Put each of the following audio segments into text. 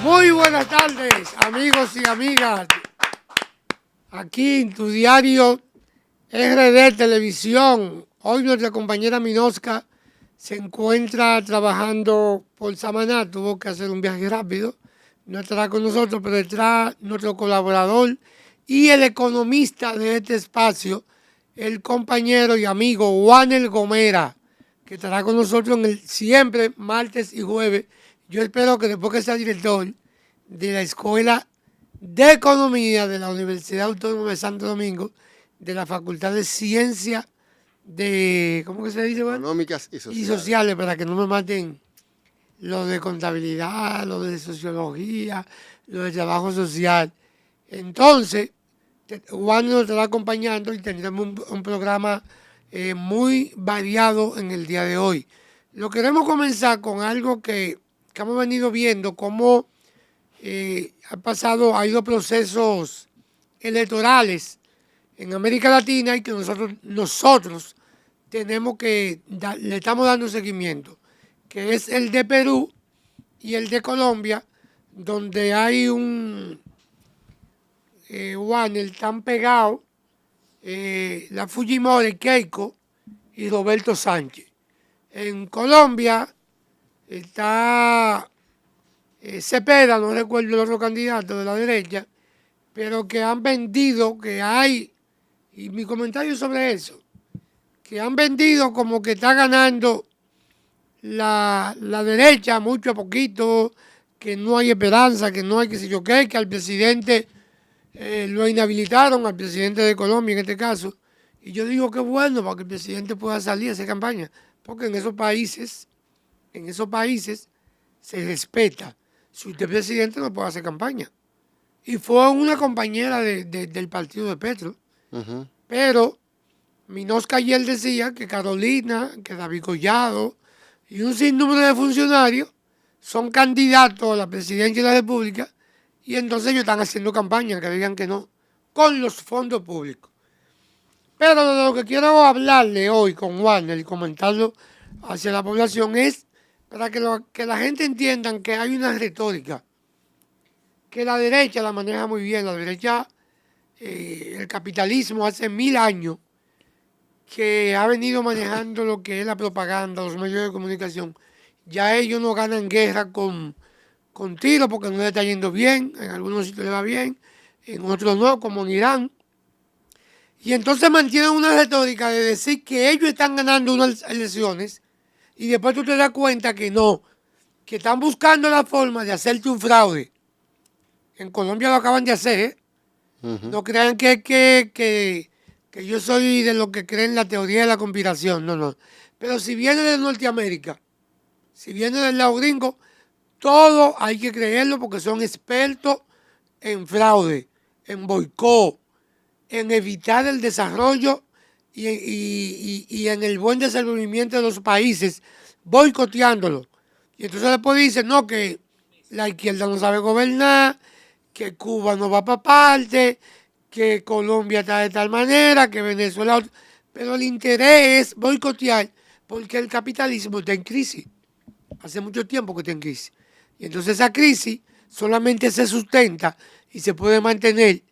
Muy buenas tardes, amigos y amigas. Aquí en tu diario RD Televisión. Hoy nuestra compañera Minosca se encuentra trabajando por Samaná. Tuvo que hacer un viaje rápido. No estará con nosotros, pero estará nuestro colaborador y el economista de este espacio, el compañero y amigo Wanel Gomera, que estará con nosotros en el siempre martes y jueves. Yo espero que después que sea director de la Escuela de Economía de la Universidad Autónoma de Santo Domingo, de la Facultad de Ciencias de, ¿cómo que se dice? Económicas y sociales. Y sociales, para que no me maten lo de contabilidad, lo de sociología, lo de trabajo social. Entonces, Juan nos estará acompañando y tendremos un programa muy variado en el día de hoy. Lo queremos comenzar con algo que hemos venido viendo, cómo ha ido procesos electorales en América Latina y que nosotros tenemos que, le estamos dando seguimiento, que es el de Perú y el de Colombia, donde hay un Wanel tan pegado, la Fujimori, Keiko y Roberto Sánchez. En Colombia está Cepeda, no recuerdo el otro candidato de la derecha, pero que han vendido, que hay, y mi comentario sobre eso, que han vendido como que está ganando la derecha mucho a poquito, que no hay esperanza, que no hay que sé yo qué, que al presidente lo inhabilitaron, al presidente de Colombia en este caso. Y yo digo que bueno para que el presidente pueda salir a hacer campaña, porque en esos países se respeta. Si usted es presidente no puede hacer campaña. Y fue una compañera del partido de Petro. Pero Minosca ayer decía que Carolina, que David Collado y un sinnúmero de funcionarios son candidatos a la presidencia de la República y entonces ellos están haciendo campaña, que digan que no, con los fondos públicos. Pero de lo que quiero hablarle hoy con Warner y comentarlo hacia la población es para que la gente entienda que hay una retórica, que la derecha la maneja muy bien. La derecha, el capitalismo hace 1000 años que ha venido manejando lo que es la propaganda, los medios de comunicación. Ya ellos no ganan guerra con tiros porque no le está yendo bien, en algunos sitios le va bien, en otros no, como en Irán. Y entonces mantienen una retórica de decir que ellos están ganando unas elecciones y después tú te das cuenta que no, que están buscando la forma de hacerte un fraude. En Colombia lo acaban de hacer, ¿eh? No crean que yo soy de los que creen la teoría de la conspiración, no. Pero si viene de Norteamérica, si viene del lado gringo, todo hay que creerlo porque son expertos en fraude, en boicot, en evitar el desarrollo y en el buen desenvolvimiento de los países, boicoteándolo. Y entonces después dicen, no, que la izquierda no sabe gobernar, que Cuba no va para parte, que Colombia está de tal manera, que Venezuela... Pero el interés es boicotear porque el capitalismo está en crisis. Hace mucho tiempo que está en crisis. Y entonces esa crisis solamente se sustenta y se puede mantener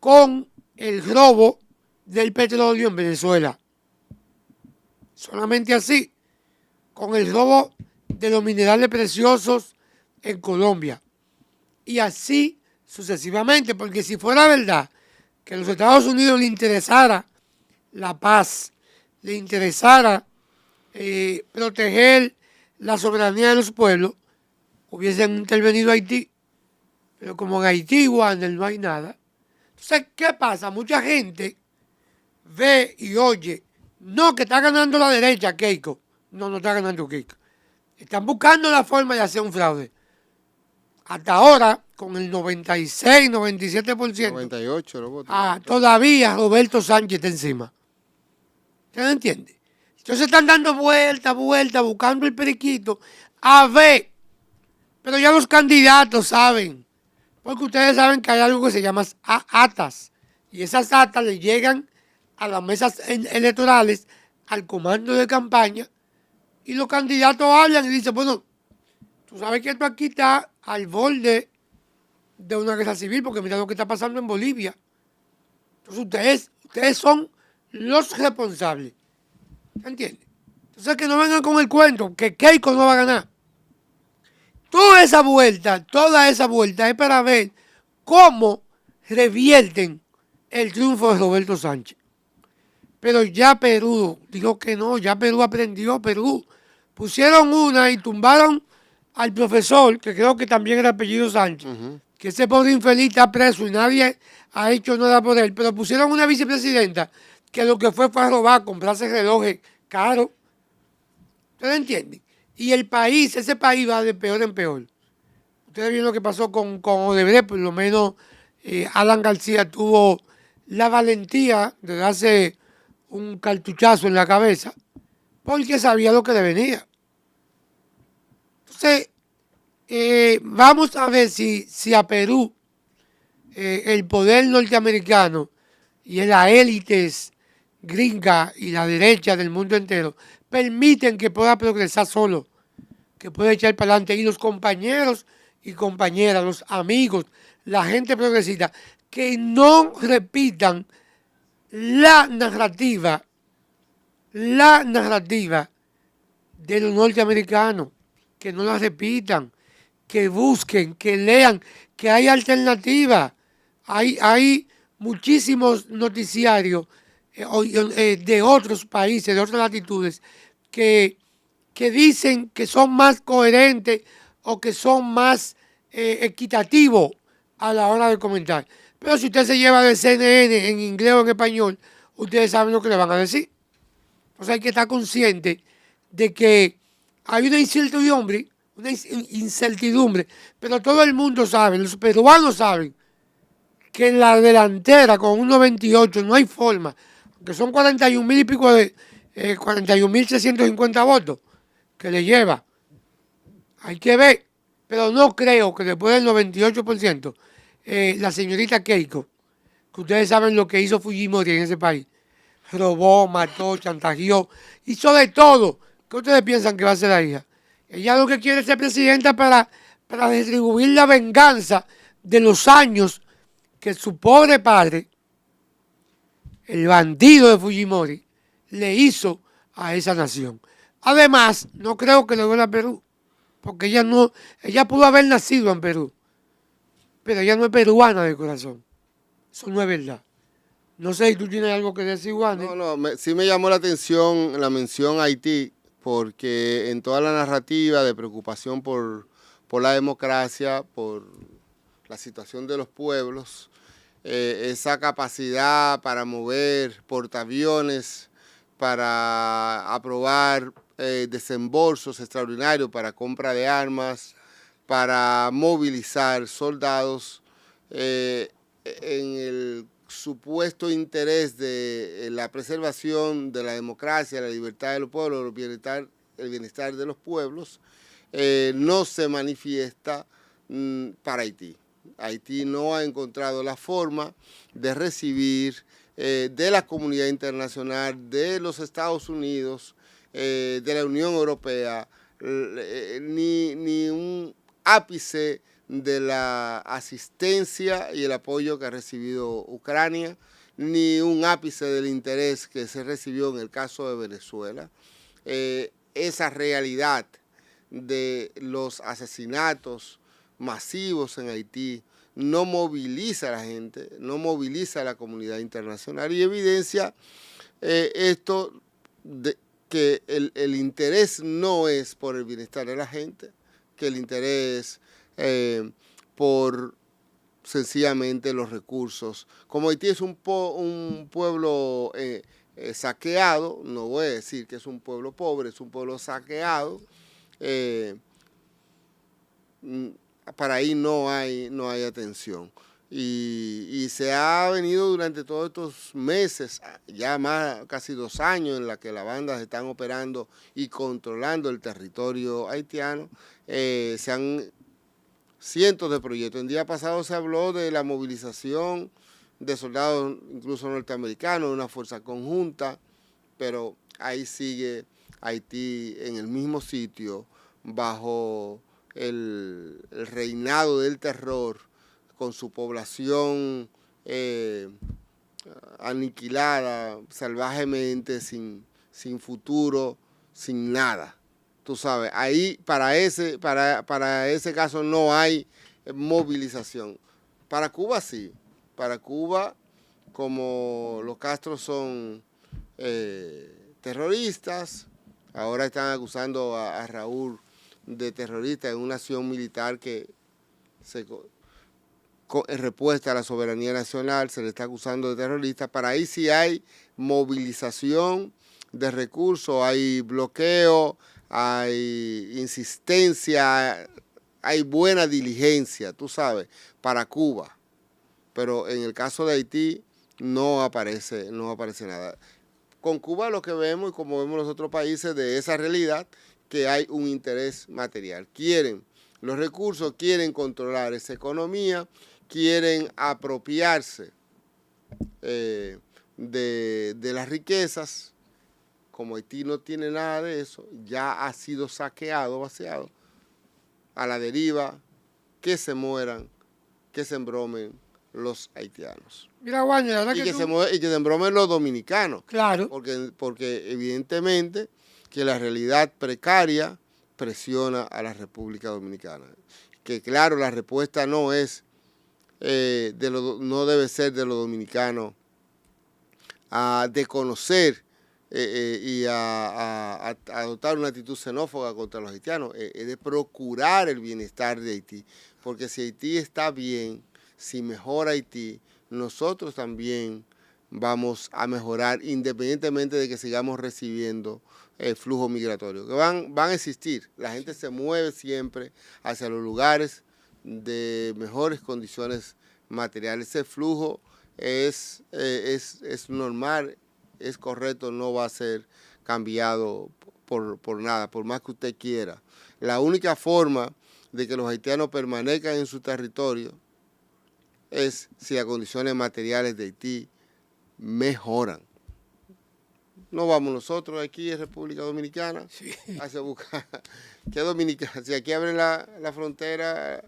con el robo del petróleo en Venezuela. Solamente así, con el robo de los minerales preciosos en Colombia. Y así sucesivamente, porque si fuera verdad que a los Estados Unidos le interesara la paz, le interesara proteger la soberanía de los pueblos, hubiesen intervenido Haití. Pero como en Haití, Wander, no hay nada. Entonces, ¿qué pasa? Mucha gente ve y oye, no, que está ganando la derecha, Keiko. No está ganando Keiko. Están buscando la forma de hacer un fraude. Hasta ahora, con el 96, 97%. 98 lo voto. Todavía Roberto Sánchez está encima. ¿Usted no entiende? Entonces están dando vueltas, buscando el periquito. A ver. Pero ya los candidatos saben. Porque ustedes saben que hay algo que se llama atas. Y esas atas le llegan a las mesas electorales, al comando de campaña. Y los candidatos hablan y dicen, bueno, Tú sabes que esto aquí está al borde de una guerra civil, porque mira lo que está pasando en Bolivia. Entonces ustedes son los responsables. ¿Se entiende? Entonces que no vengan con el cuento que Keiko no va a ganar. Toda esa vuelta es para ver cómo revierten el triunfo de Roberto Sánchez. Pero ya Perú dijo que no, ya Perú aprendió, Perú. Pusieron una y tumbaron al profesor, que creo que también era apellido Sánchez, que ese pobre infeliz está preso y nadie ha hecho nada por él, pero pusieron una vicepresidenta que lo que fue a robar, comprarse relojes caros. ¿Ustedes entienden? Y el país, ese país va de peor en peor. Ustedes vieron lo que pasó con Odebrecht, por lo menos Alan García tuvo la valentía de darse un cartuchazo en la cabeza porque sabía lo que le venía. Entonces, vamos a ver si a Perú el poder norteamericano y las élites gringa y la derecha del mundo entero permiten que pueda progresar solo, que pueda echar para adelante. Y los compañeros y compañeras, los amigos, la gente progresista, que no repitan la narrativa de los norteamericanos, que no la repitan, que busquen, que lean, que hay alternativas. Hay muchísimos noticiarios de otros países, de otras latitudes, que dicen que son más coherentes o que son más equitativos a la hora de comentar. Pero si usted se lleva de CNN en inglés o en español, ustedes saben lo que le van a decir. O sea, hay que estar consciente de que hay una incertidumbre, pero todo el mundo sabe, los peruanos saben que en la delantera con un 98 no hay forma, que son 41.000 y pico de 41.650 votos que le lleva. Hay que ver, pero no creo que después del 98%, la señorita Keiko, que ustedes saben lo que hizo Fujimori en ese país, robó, mató, chantajeó, hizo de todo. ¿Qué ustedes piensan que va a ser la hija? Ella lo que quiere es ser presidenta para distribuir la venganza de los años que su pobre padre, el bandido de Fujimori, le hizo a esa nación. Además, no creo que le duela a Perú, porque ella pudo haber nacido en Perú, pero ella no es peruana de corazón. Eso no es verdad. No sé si tú tienes algo que decir, Juan. Sí me llamó la atención la mención a Haití, porque en toda la narrativa de preocupación por la democracia, por la situación de los pueblos, esa capacidad para mover portaaviones, para aprobar desembolsos extraordinarios para compra de armas, para movilizar soldados, en el supuesto interés de la preservación de la democracia, la libertad de los pueblos, el bienestar de los pueblos, no se manifiesta para Haití. Haití no ha encontrado la forma de recibir de la comunidad internacional, de los Estados Unidos, de la Unión Europea, ni un ápice de la asistencia y el apoyo que ha recibido Ucrania, ni un ápice del interés que se recibió en el caso de Venezuela. Esa realidad de los asesinatos masivos en Haití no moviliza a la gente, no moviliza a la comunidad internacional y evidencia esto de que el interés no es por el bienestar de la gente, que el interés por sencillamente los recursos. Como Haití es un pueblo saqueado, no voy a decir que es un pueblo pobre, es un pueblo saqueado, para ahí no hay atención. Y se ha venido durante todos estos meses, ya más casi 2 años en la que las bandas están operando y controlando el territorio haitiano, se han cientos de proyectos. El día pasado se habló de la movilización de soldados, incluso norteamericanos, de una fuerza conjunta, pero ahí sigue Haití en el mismo sitio, bajo el reinado del terror con su población aniquilada salvajemente, sin futuro, sin nada. Tú sabes, ahí para ese caso no hay movilización. Para Cuba sí. Para Cuba, como los Castros son terroristas, ahora están acusando a Raúl de terrorista en una acción militar que en respuesta a la soberanía nacional se le está acusando de terrorista. Para ahí sí hay movilización de recursos, hay bloqueo, hay insistencia, hay buena diligencia, tú sabes, para Cuba. Pero en el caso de Haití no aparece nada. Con Cuba lo que vemos, y como vemos los otros países de esa realidad, que hay un interés material. Quieren los recursos, quieren controlar esa economía, quieren apropiarse de las riquezas. Como Haití no tiene nada de eso, ya ha sido saqueado, vaciado, a la deriva, que se mueran, que se embromen los haitianos. Mira, Juan, la verdad y que se embromen los dominicanos. Claro. Porque evidentemente que la realidad precaria presiona a la República Dominicana. Que claro, la respuesta no es no debe ser de los dominicanos a desconocer y a adoptar una actitud xenófoba contra los haitianos, es de procurar el bienestar de Haití, porque si Haití está bien, si mejora Haití, nosotros también vamos a mejorar, independientemente de que sigamos recibiendo el flujo migratorio, que van a existir. La gente se mueve siempre hacia los lugares de mejores condiciones materiales. Ese flujo es normal, es correcto, no va a ser cambiado por nada, por más que usted quiera. La única forma de que los haitianos permanezcan en su territorio es si las condiciones materiales de Haití mejoran. No vamos nosotros aquí en República Dominicana hacia buscar. ¿Qué dominicana? Si aquí abren la frontera,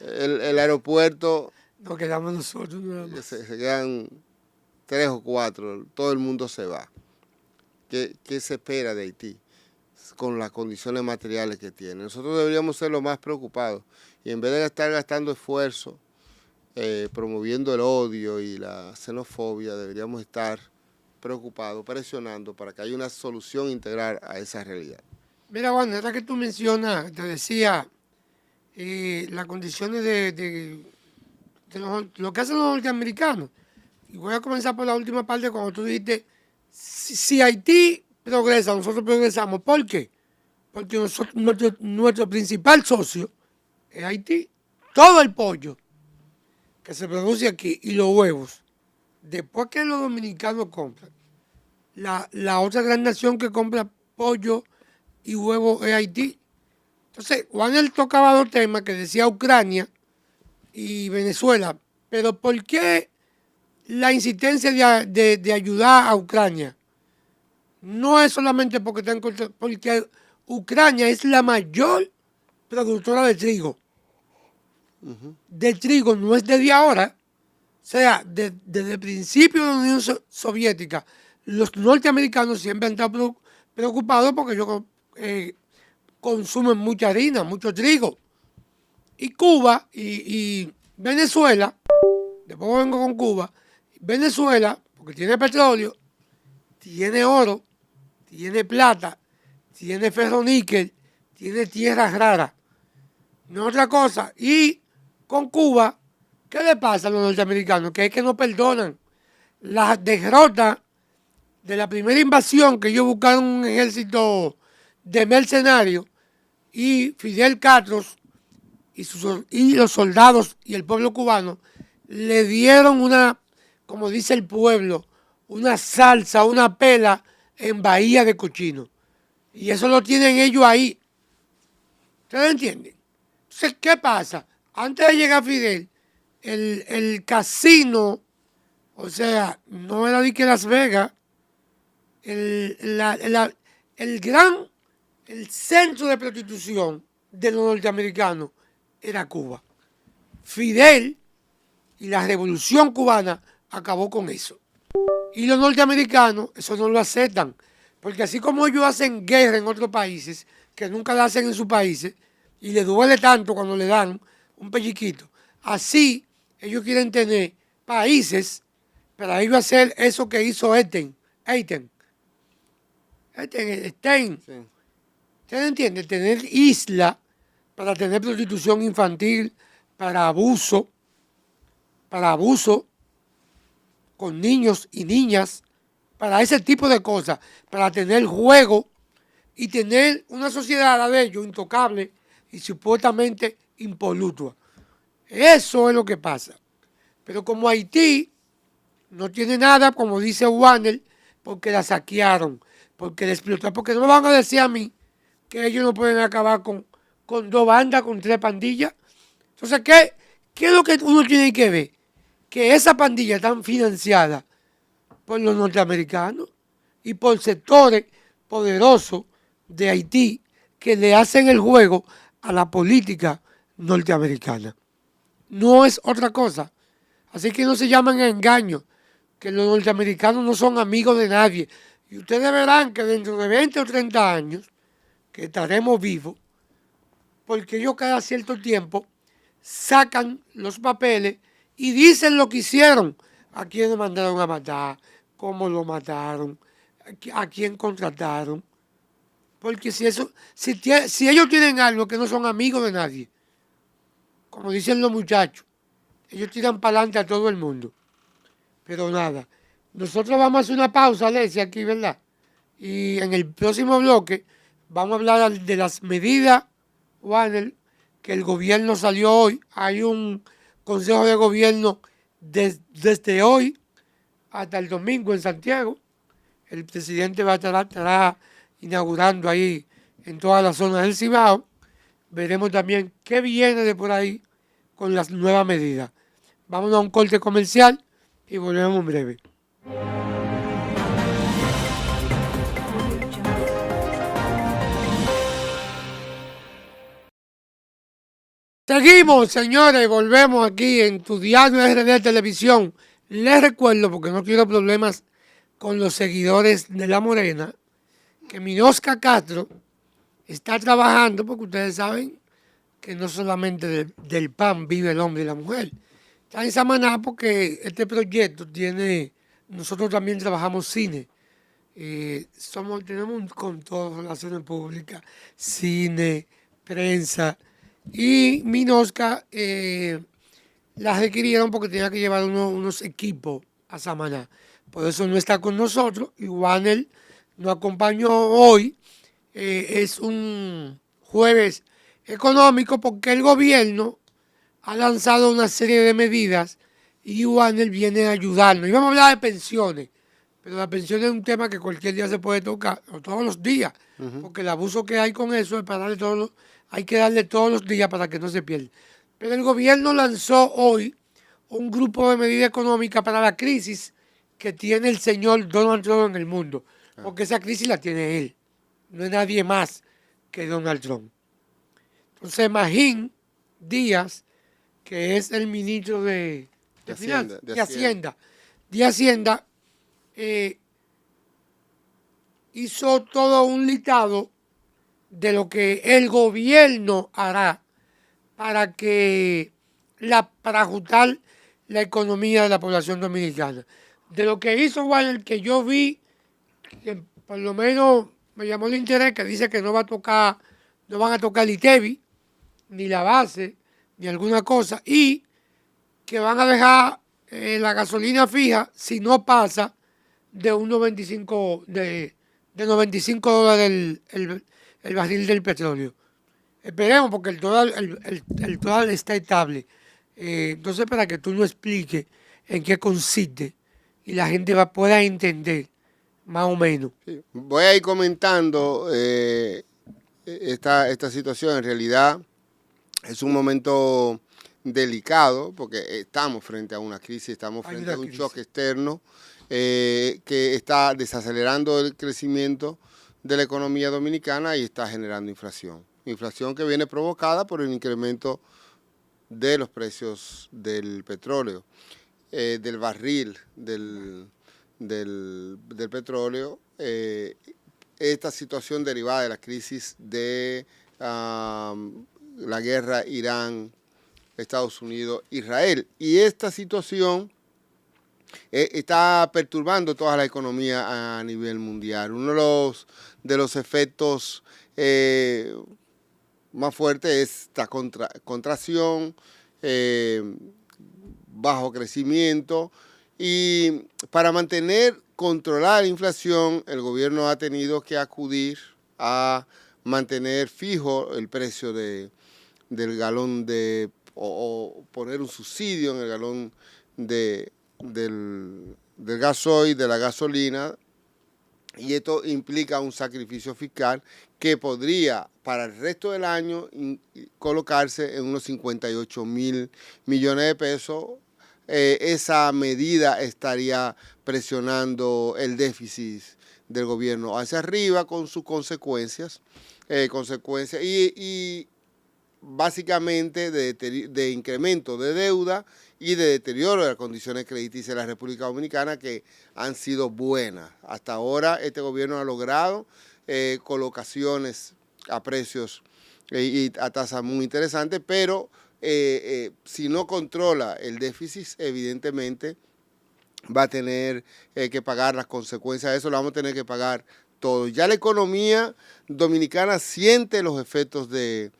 el aeropuerto, nos quedamos nosotros nada más. Se quedan 3 o 4, todo el mundo se va. ¿Qué se espera de Haití con las condiciones materiales que tiene? Nosotros deberíamos ser los más preocupados y en vez de estar gastando esfuerzo promoviendo el odio y la xenofobia, deberíamos estar preocupados, presionando para que haya una solución integral a esa realidad. Mira, Juan, ahora que tú mencionas, te decía, las condiciones de lo que hacen los norteamericanos. Y voy a comenzar por la última parte cuando tú dijiste, si Haití progresa, nosotros progresamos. ¿Por qué? Porque nuestro principal socio es Haití. Todo el pollo que se produce aquí y los huevos, después que los dominicanos compran, la otra gran nación que compra pollo y huevos es Haití. Entonces, Juan él tocaba dos temas que decía Ucrania y Venezuela, pero ¿por qué la insistencia de ayudar a Ucrania? No es solamente porque están contra, porque Ucrania es la mayor productora de trigo. Del trigo no es desde ahora, o sea, desde el principio de la Unión Soviética, los norteamericanos siempre han estado preocupados porque ellos consumen mucha harina, mucho trigo. Y Cuba y Venezuela, después vengo con Cuba, Venezuela, porque tiene petróleo, tiene oro, tiene plata, tiene ferroníquel, tiene tierras raras, no otra cosa. Y con Cuba, ¿qué le pasa a los norteamericanos? Que es que no perdonan la derrota de la primera invasión, que ellos buscaron un ejército de mercenarios, y Fidel Castro y los soldados y el pueblo cubano le dieron una, como dice el pueblo, una salsa, una pela en Bahía de Cochino. Y eso lo tienen ellos ahí. ¿Ustedes entienden? Entonces, ¿qué pasa? Antes de llegar Fidel, el casino, o sea, no era de que Las Vegas, el centro de prostitución de los norteamericanos era Cuba. Fidel y la revolución cubana acabó con eso. Y los norteamericanos eso no lo aceptan, porque así como ellos hacen guerra en otros países, que nunca la hacen en sus países, y les duele tanto cuando le dan un pelliquito, así ellos quieren tener países para ellos hacer eso que hizo Stein. Sí. ¿Usted entiende? Tener isla para tener prostitución infantil, para abuso con niños y niñas, para ese tipo de cosas, para tener juego y tener una sociedad de ellos intocable y supuestamente impoluta. Eso es lo que pasa. Pero como Haití no tiene nada, como dice Warner, porque la saquearon, porque la explotaron, porque no me van a decir a mí que ellos no pueden acabar con 2 bandas, con 3 pandillas. Entonces, ¿qué es lo que uno tiene que ver? Que esa pandilla está financiada por los norteamericanos y por sectores poderosos de Haití que le hacen el juego a la política norteamericana. No es otra cosa. Así que no se llaman a engaño, que los norteamericanos no son amigos de nadie. Y ustedes verán que dentro de 20 o 30 años, que estaremos vivos, porque ellos cada cierto tiempo sacan los papeles y dicen lo que hicieron, a quién mandaron a matar, cómo lo mataron, a quién contrataron. Porque si ellos tienen algo que no son amigos de nadie, como dicen los muchachos, ellos tiran para adelante a todo el mundo. Pero nada, nosotros vamos a hacer una pausa, Alesia, aquí, ¿verdad? Y en el próximo bloque vamos a hablar de las medidas, Warner, que el gobierno salió hoy. Hay un consejo de gobierno desde hoy hasta el domingo en Santiago. El presidente va a estar inaugurando ahí en toda la zona del Cibao. Veremos también qué viene de por ahí con las nuevas medidas. Vamos a un corte comercial y volvemos en breve. Seguimos, señores, volvemos aquí en tu diario RD Televisión. Les recuerdo, porque no quiero problemas con los seguidores de La Morena, que Minosca Castro está trabajando, porque ustedes saben que no solamente del pan vive el hombre y la mujer. Está en Samaná porque este proyecto tiene, nosotros también trabajamos cine. Tenemos con todo, relaciones públicas, cine, prensa. Y Minosca la requirieron porque tenía que llevar unos equipos a Samaná. Por eso no está con nosotros. Y Warner nos acompañó hoy. Es un jueves económico porque el gobierno ha lanzado una serie de medidas y Warner viene a ayudarnos. Y vamos a hablar de pensiones, pero la pensión es un tema que cualquier día se puede tocar, o todos los días, porque el abuso que hay con eso es para darle hay que darle todos los días para que no se pierda. Pero el gobierno lanzó hoy un grupo de medidas económicas para la crisis que tiene el señor Donald Trump en el mundo, porque esa crisis la tiene él, no es nadie más que Donald Trump. Entonces, Magín Díaz, que es el ministro de Hacienda, hizo todo un listado de lo que el gobierno hará para ajustar la economía de la población dominicana. De lo que hizo Warner, que yo vi, que por lo menos me llamó el interés, que dice que no van a tocar el ITEVI, ni la base, ni alguna cosa, y que van a dejar la gasolina fija si no pasa de unos 25, de $95 el barril del petróleo. Esperemos, porque el dólar está estable. Entonces, para que tú nos expliques en qué consiste y la gente pueda entender más o menos. Sí. Voy a ir comentando esta situación. En realidad es un momento delicado porque estamos frente a una crisis, estamos frente a un shock externo que está desacelerando el crecimiento de la economía dominicana y está generando inflación. inflación que viene provocada por el incremento de los precios del petróleo, del barril del petróleo, esta situación derivada de la crisis de la guerra Irán, Estados Unidos, Israel. Y esta situación está perturbando toda la economía a nivel mundial. Uno de los efectos más fuertes es esta contracción, bajo crecimiento, y para mantener controlada la inflación, el gobierno ha tenido que acudir a mantener fijo el precio del galón o poner un subsidio en el galón del gasoil, de la gasolina, y esto implica un sacrificio fiscal que podría para el resto del año colocarse en unos 58.000 millones de pesos. Esa medida estaría presionando el déficit del gobierno hacia arriba con sus consecuencias, y básicamente de incremento de deuda y de deterioro de las condiciones crediticias de la República Dominicana, que han sido buenas. Hasta ahora este gobierno ha logrado colocaciones a precios y a tasas muy interesantes, pero si no controla el déficit, evidentemente va a tener que pagar las consecuencias de eso, lo vamos a tener que pagar todos. Ya la economía dominicana siente los efectos de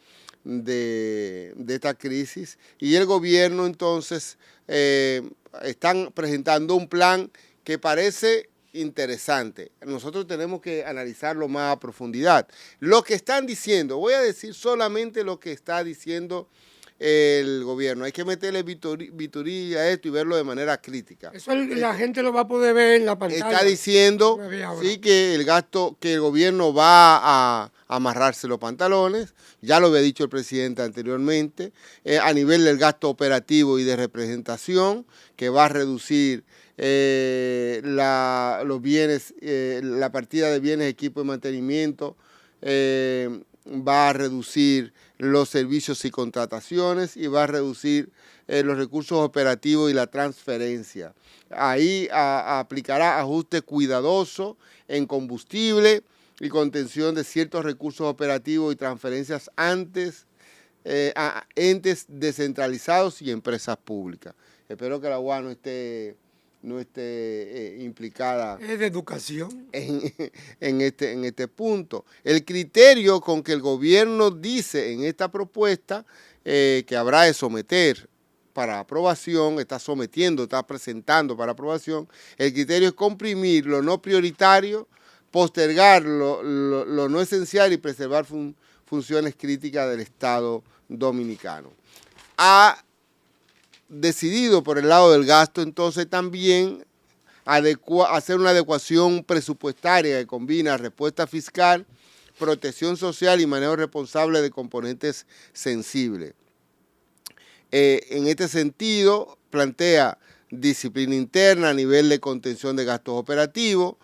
esta crisis, y el gobierno entonces están presentando un plan que parece interesante. Nosotros tenemos que analizarlo más a profundidad. Lo que están diciendo, voy a decir solamente lo que está diciendo el gobierno. Hay que meterle bituría a esto y verlo de manera crítica. Eso la gente lo va a poder ver en la pantalla. Está diciendo sí, que el gasto, que el gobierno va a amarrarse los pantalones, ya lo había dicho el presidente anteriormente, a nivel del gasto operativo y de representación, que va a reducir los bienes, la partida de bienes, equipo y mantenimiento, va a reducir los servicios y contrataciones, y va a reducir los recursos operativos y la transferencia. Ahí aplicará ajuste cuidadoso en combustible y contención de ciertos recursos operativos y transferencias a entes descentralizados y empresas públicas. Espero que la UAS no esté implicada. Es de educación. En este punto. El criterio con que el gobierno dice en esta propuesta que habrá de someter para aprobación, está presentando para aprobación, el criterio es comprimir lo no prioritario, postergar lo no esencial y preservar funciones críticas del Estado dominicano. Ha decidido por el lado del gasto entonces también hacer una adecuación presupuestaria que combina respuesta fiscal, protección social y manejo responsable de componentes sensibles. En este sentido, plantea disciplina interna a nivel de contención de gastos operativos,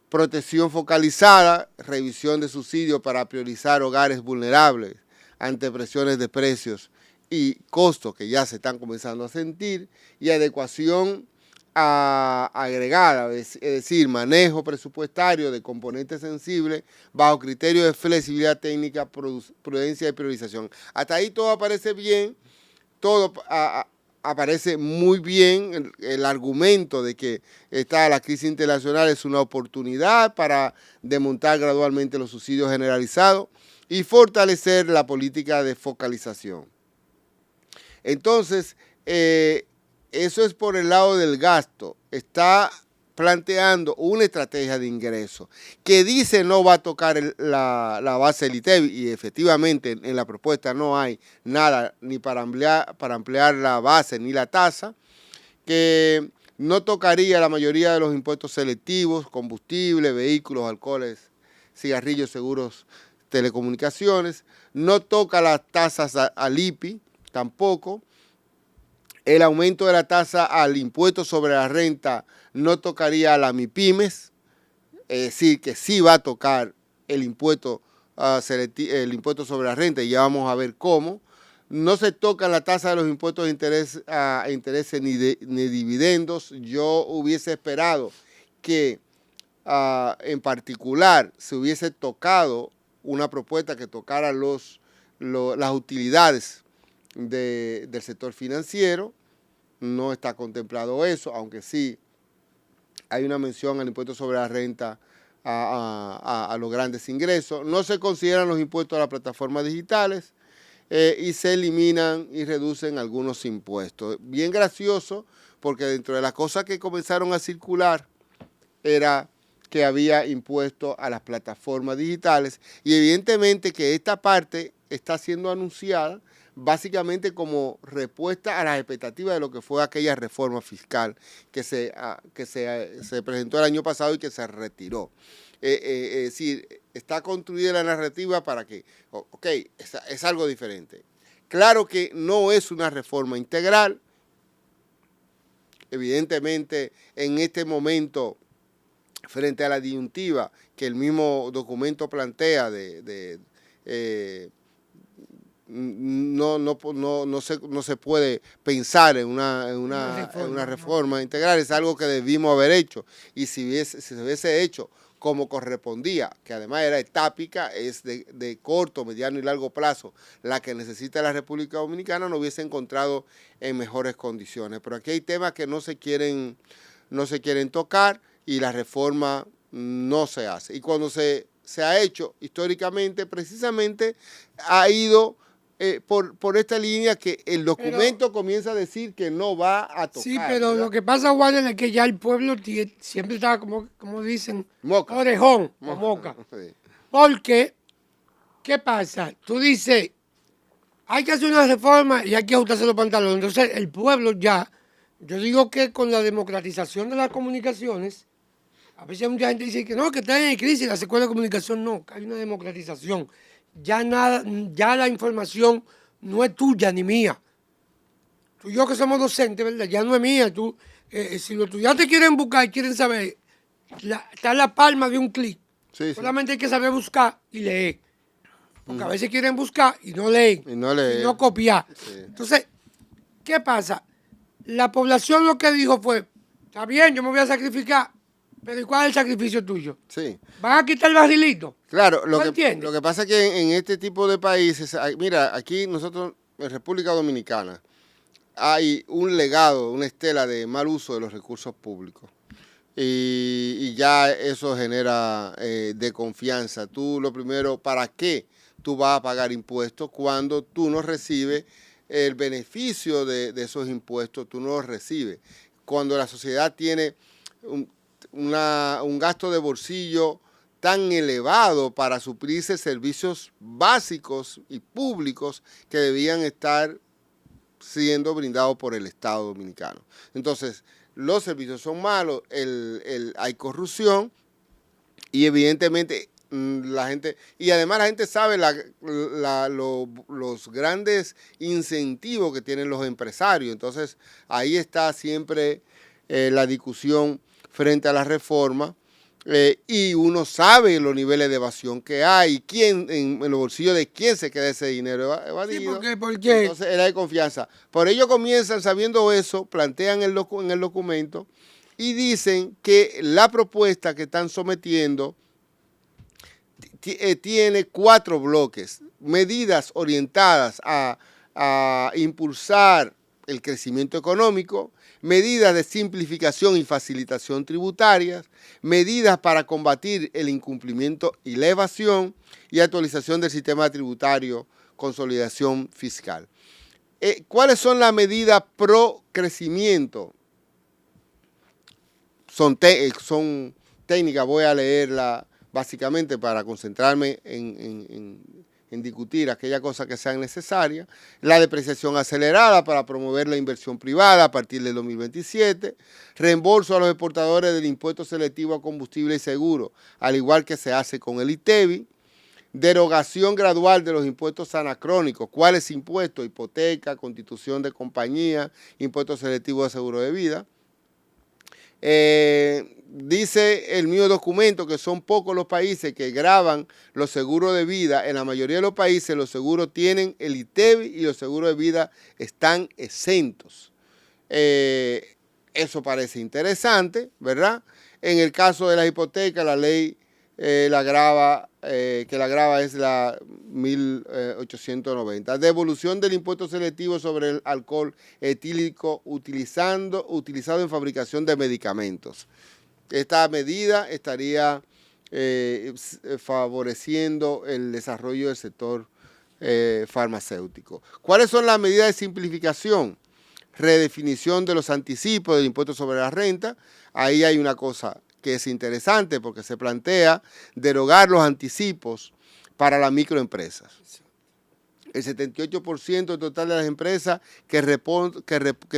protección focalizada, revisión de subsidios para priorizar hogares vulnerables ante presiones de precios y costos que ya se están comenzando a sentir, y adecuación agregada, es decir, manejo presupuestario de componentes sensibles bajo criterios de flexibilidad técnica, prudencia y priorización. Hasta ahí todo aparece bien, todo aparece muy bien. El argumento de que la crisis internacional es una oportunidad para desmontar gradualmente los subsidios generalizados y fortalecer la política de focalización. Entonces, eso es por el lado del gasto. Está planteando una estrategia de ingreso que dice no va a tocar la base del ITEVI, y efectivamente en la propuesta no hay nada ni para ampliar la base ni la tasa, que no tocaría la mayoría de los impuestos selectivos, combustible, vehículos, alcoholes, cigarrillos, seguros, telecomunicaciones, no toca las tasas al IPI tampoco. El aumento de la tasa al impuesto sobre la renta no tocaría a las MIPYMES, es decir, que sí va a tocar el impuesto el impuesto sobre la renta, y ya vamos a ver cómo. No se toca la tasa de los impuestos de interés, ni dividendos. Yo hubiese esperado que en particular se hubiese tocado una propuesta que tocara las utilidades del sector financiero. No está contemplado eso, aunque sí hay una mención al impuesto sobre la renta a los grandes ingresos. No se consideran los impuestos a las plataformas digitales y se eliminan y reducen algunos impuestos. Bien gracioso, porque dentro de las cosas que comenzaron a circular era que había impuestos a las plataformas digitales, y evidentemente que esta parte está siendo anunciada básicamente como respuesta a las expectativas de lo que fue aquella reforma fiscal que se presentó el año pasado y que se retiró. Es decir, está construida la narrativa para que, ok, es algo diferente. Claro que no es una reforma integral. Evidentemente, en este momento, frente a la disyuntiva que el mismo documento plantea no se puede pensar en una reforma integral. Es algo que debimos haber hecho, y si se hubiese hecho como correspondía, que además era etápica, es de corto, mediano y largo plazo, la que necesita la República Dominicana, no hubiese encontrado en mejores condiciones. Pero aquí hay temas que no se quieren tocar, y la reforma no se hace. Y cuando se ha hecho históricamente, precisamente ha ido por esta línea que el documento comienza a decir que no va a tocar. Sí, pero ¿verdad? Lo que pasa, Warren, es que ya el pueblo siempre estaba, como dicen, moca. Orejón o moca. Sí. Porque, ¿qué pasa? Tú dices, hay que hacer una reforma y hay que ajustarse los pantalones. Entonces, el pueblo ya, yo digo que con la democratización de las comunicaciones, a veces mucha gente dice que no, que están en crisis, las escuelas de comunicación no, que hay una democratización. Ya la información no es tuya ni mía. Tú y yo que somos docentes, ¿verdad? Ya no es mía. Si los estudiantes quieren buscar y quieren saber, está en la palma de un clic. Sí, solamente hay que saber buscar y leer. Porque a veces quieren buscar y no leen. Y no copiar. Sí. Entonces, ¿qué pasa? La población lo que dijo fue, está bien, yo me voy a sacrificar, pero ¿y cuál es el sacrificio tuyo? Sí. ¿Van a quitar el barrilito? Claro, lo que pasa es que en este tipo de países, mira, aquí nosotros, en República Dominicana, hay un legado, una estela de mal uso de los recursos públicos. Y ya eso genera desconfianza. Tú, lo primero, ¿para qué tú vas a pagar impuestos cuando tú no recibes el beneficio de esos impuestos? Tú no los recibes. Cuando la sociedad tiene un gasto de bolsillo tan elevado para suplirse servicios básicos y públicos que debían estar siendo brindados por el Estado dominicano. Entonces, los servicios son malos, hay corrupción, y evidentemente la gente, y además la gente sabe los grandes incentivos que tienen los empresarios. Entonces, ahí está siempre la discusión frente a la reforma, y uno sabe los niveles de evasión que hay, en los bolsillos de quién se queda ese dinero evadido. Sí, ¿por qué? Entonces era de confianza. Por ello comienzan, sabiendo eso, plantean en el documento y dicen que la propuesta que están sometiendo tiene 4 bloques, medidas orientadas a impulsar el crecimiento económico, medidas de simplificación y facilitación tributarias, medidas para combatir el incumplimiento y la evasión, y actualización del sistema tributario, consolidación fiscal. ¿Cuáles son las medidas pro crecimiento? Son técnicas, voy a leerla básicamente para concentrarme en discutir aquellas cosas que sean necesarias. La depreciación acelerada para promover la inversión privada a partir del 2027, reembolso a los exportadores del impuesto selectivo a combustible y seguro, al igual que se hace con el ITEVI, derogación gradual de los impuestos anacrónicos. ¿Cuáles impuestos? Hipoteca, constitución de compañía, impuesto selectivo de seguro de vida. Dice el mío documento que son pocos los países que graban los seguros de vida. En la mayoría de los países los seguros tienen el ITEVI y los seguros de vida están exentos. Eso parece interesante, ¿verdad? En el caso de la hipoteca, la ley que la grava es la 1890. Devolución del impuesto selectivo sobre el alcohol etílico utilizado en fabricación de medicamentos. Esta medida estaría favoreciendo el desarrollo del sector farmacéutico. ¿Cuáles son las medidas de simplificación? Redefinición de los anticipos del impuesto sobre la renta. Ahí hay una cosa que es interesante porque se plantea derogar los anticipos para las microempresas. El 78% total de las empresas que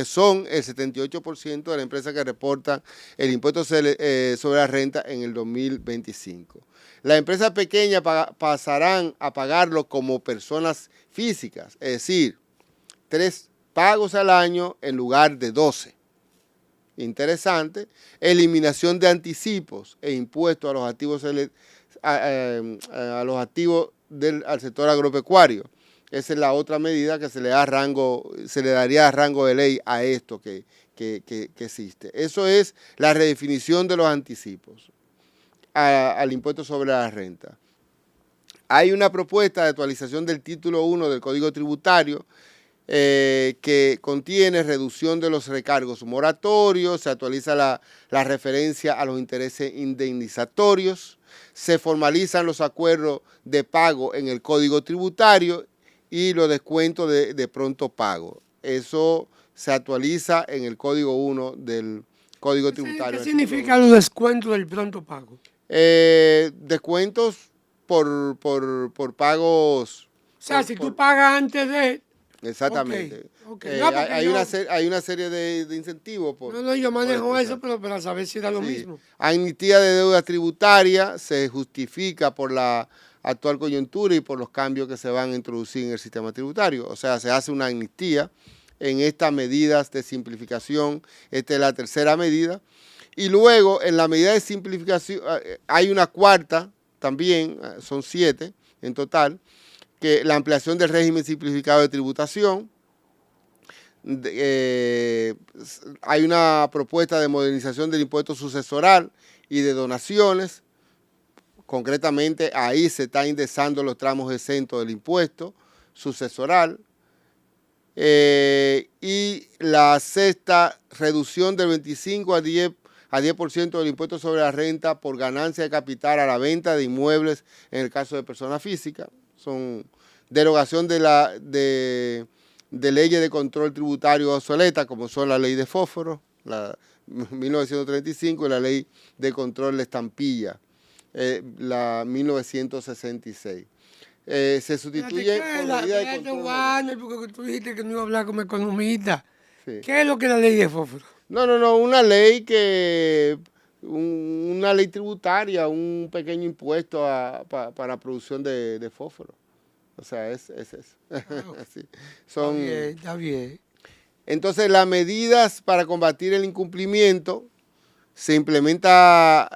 son el 78% de las empresas que reportan el impuesto sobre la renta en el 2025. Las empresas pequeñas pasarán a pagarlo como personas físicas, es decir, 3 pagos al año en lugar de 12. Interesante. Eliminación de anticipos e impuestos a los activos, al sector agropecuario. Esa es la otra medida que se le daría rango de ley a esto que existe. Eso es la redefinición de los anticipos al impuesto sobre la renta. Hay una propuesta de actualización del título 1 del Código Tributario que contiene reducción de los recargos moratorios, se actualiza la referencia a los intereses indemnizatorios, se formalizan los acuerdos de pago en el Código Tributario y los descuentos de pronto pago. Eso se actualiza en el Código 1 del Código Tributario. ¿Qué significa los descuentos del pronto pago? Descuentos por pagos. O sea, si tú pagas antes de... Exactamente. Okay. No, hay una serie de incentivos. No, yo manejo eso, pero para saber si era lo mismo. Amnistía de deuda tributaria se justifica por la actual coyuntura y por los cambios que se van a introducir en el sistema tributario. O sea, se hace una amnistía en estas medidas de simplificación. Esta es la tercera medida. Y luego, en la medida de simplificación, hay una cuarta también, son 7 en total, que la ampliación del régimen simplificado de tributación. Hay una propuesta de modernización del impuesto sucesoral y de donaciones. Concretamente, ahí se están indexando los tramos exentos del impuesto sucesoral. Y la sexta, reducción del 25 a 10% del impuesto sobre la renta por ganancia de capital a la venta de inmuebles en el caso de personas físicas. Son derogación de leyes de control tributario obsoletas, como son la ley de fósforo, la 1935, y la ley de control de estampilla, la 1966. Se sustituye por medida de control. Porque tú dijiste que no iba a hablar como economista. Sí. ¿Qué es lo que es la ley de fósforo? No, una ley una ley tributaria, un pequeño impuesto para la producción de fósforo. O sea, es eso. Sí. Está bien. Entonces, las medidas para combatir el incumplimiento se implementa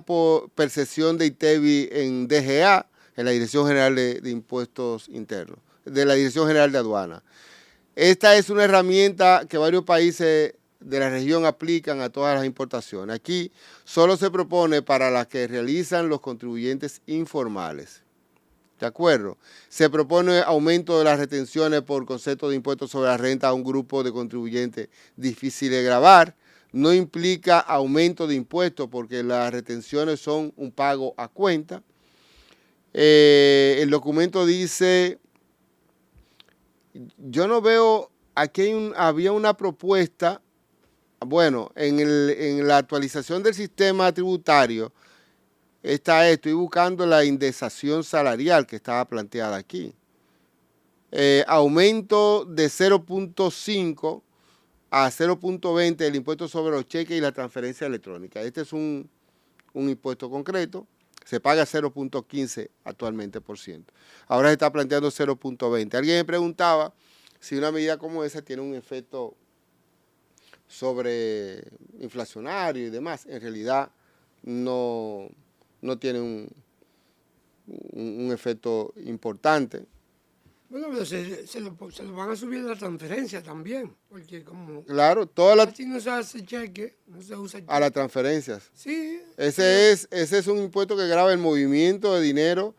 por percepción de ITEVI en DGA, en la Dirección General de Impuestos Internos, de la Dirección General de Aduana. Esta es una herramienta que varios países de la región aplican a todas las importaciones. Aquí solo se propone para las que realizan los contribuyentes informales. ¿De acuerdo? Se propone aumento de las retenciones por concepto de impuestos sobre la renta a un grupo de contribuyentes difícil de gravar. No implica aumento de impuestos porque las retenciones son un pago a cuenta. El documento dice, yo no veo, aquí había una propuesta. Bueno, en la actualización del sistema tributario estoy buscando la indexación salarial que estaba planteada aquí. Aumento de 0.5 a 0.20 del impuesto sobre los cheques y la transferencia electrónica. Este es un impuesto concreto. Se paga 0.15 actualmente por ciento. Ahora se está planteando 0.20. Alguien me preguntaba si una medida como esa tiene un efecto sobre inflacionario y demás, en realidad no tiene un efecto importante. Bueno, pero se lo van a subir la transferencia también, porque como Claro, todas las casi no se hace cheque, no se usa cheque. a las transferencias. Sí. Ese es un impuesto que grava el movimiento de dinero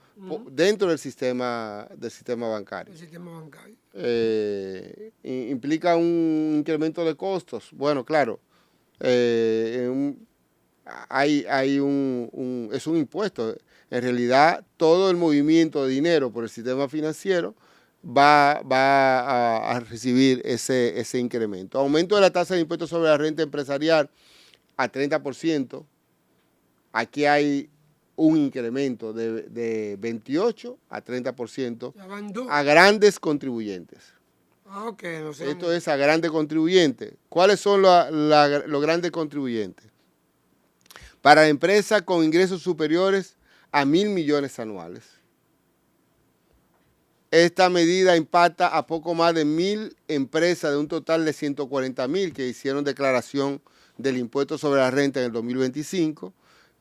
dentro del sistema bancario. El sistema bancario. Implica un incremento de costos. Bueno, claro, es un impuesto. En realidad, todo el movimiento de dinero por el sistema financiero va a recibir ese incremento. Aumento de la tasa de impuesto sobre la renta empresarial a 30%. Aquí hay un incremento de 28 a 30% a grandes contribuyentes. Ah, ok. No sé. Esto es a grandes contribuyentes. ¿Cuáles son los grandes contribuyentes? Para empresas con ingresos superiores a 1.000 millones anuales. Esta medida impacta a poco más de 1.000 empresas de un total de 140.000 que hicieron declaración del impuesto sobre la renta en el 2025,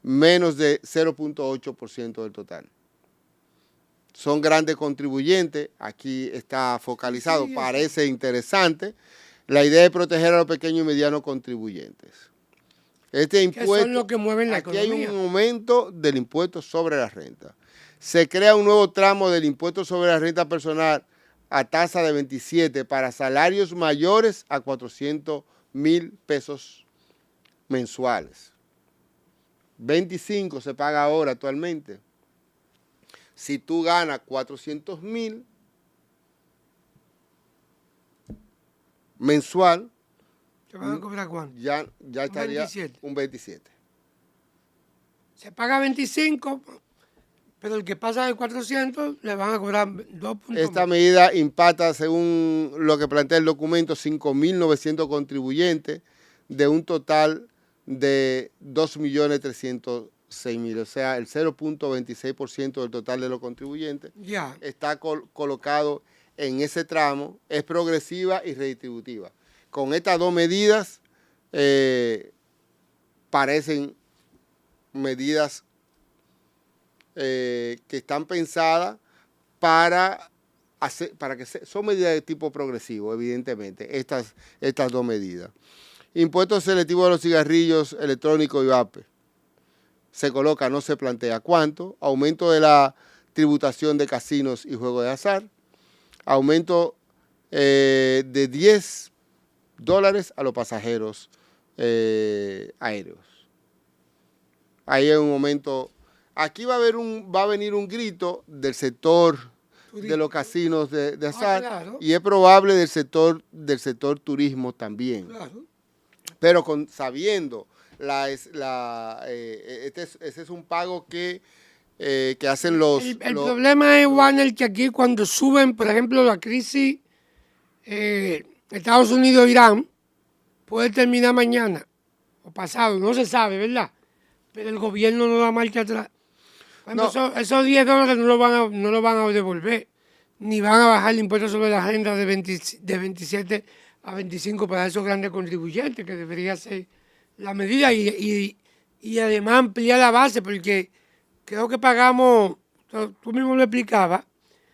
menos de 0.8% del total. Son grandes contribuyentes, aquí está focalizado, sí, parece interesante. La idea es proteger a los pequeños y medianos contribuyentes. Este impuesto, son los que mueven la economía. Aquí hay un aumento del impuesto sobre la renta. Se crea un nuevo tramo del impuesto sobre la renta personal a tasa de 27 para salarios mayores a 400.000 pesos mensuales. 25 se paga ahora actualmente. Si tú ganas 400.000 mensual, ¿te van a cobrar cuánto? Ya estaría 27. Un 27. Se paga 25, pero el que pasa de 400 le van a cobrar 2 puntos. Esta medida impacta, según lo que plantea el documento, 5.900 contribuyentes de un total de 2.306.000, o sea, el 0.26% del total de los contribuyentes está colocado en ese tramo, es progresiva y redistributiva. Con estas dos medidas parecen medidas que están pensadas para que son medidas de tipo progresivo, evidentemente, estas dos medidas. Impuesto selectivo a los cigarrillos electrónicos y vape. Se coloca, no se plantea cuánto. Aumento de la tributación de casinos y juegos de azar. Aumento de $10 a los pasajeros aéreos. Ahí en un momento, aquí va a venir un grito del sector de los casinos de azar, claro, y es probable del sector turismo también. Claro. Pero sabiendo, ese es un pago que hacen los... El problema es, Warner, que aquí cuando suben, por ejemplo, la crisis Estados Unidos-Irán, puede terminar mañana o pasado, no se sabe, ¿verdad? Pero el gobierno no da marcha atrás. No. Esos $10 no lo van a devolver, ni van a bajar el impuesto sobre la renta de 27 a 25 para esos grandes contribuyentes, que debería ser la medida, y además ampliar la base, porque creo que pagamos, tú mismo lo explicabas,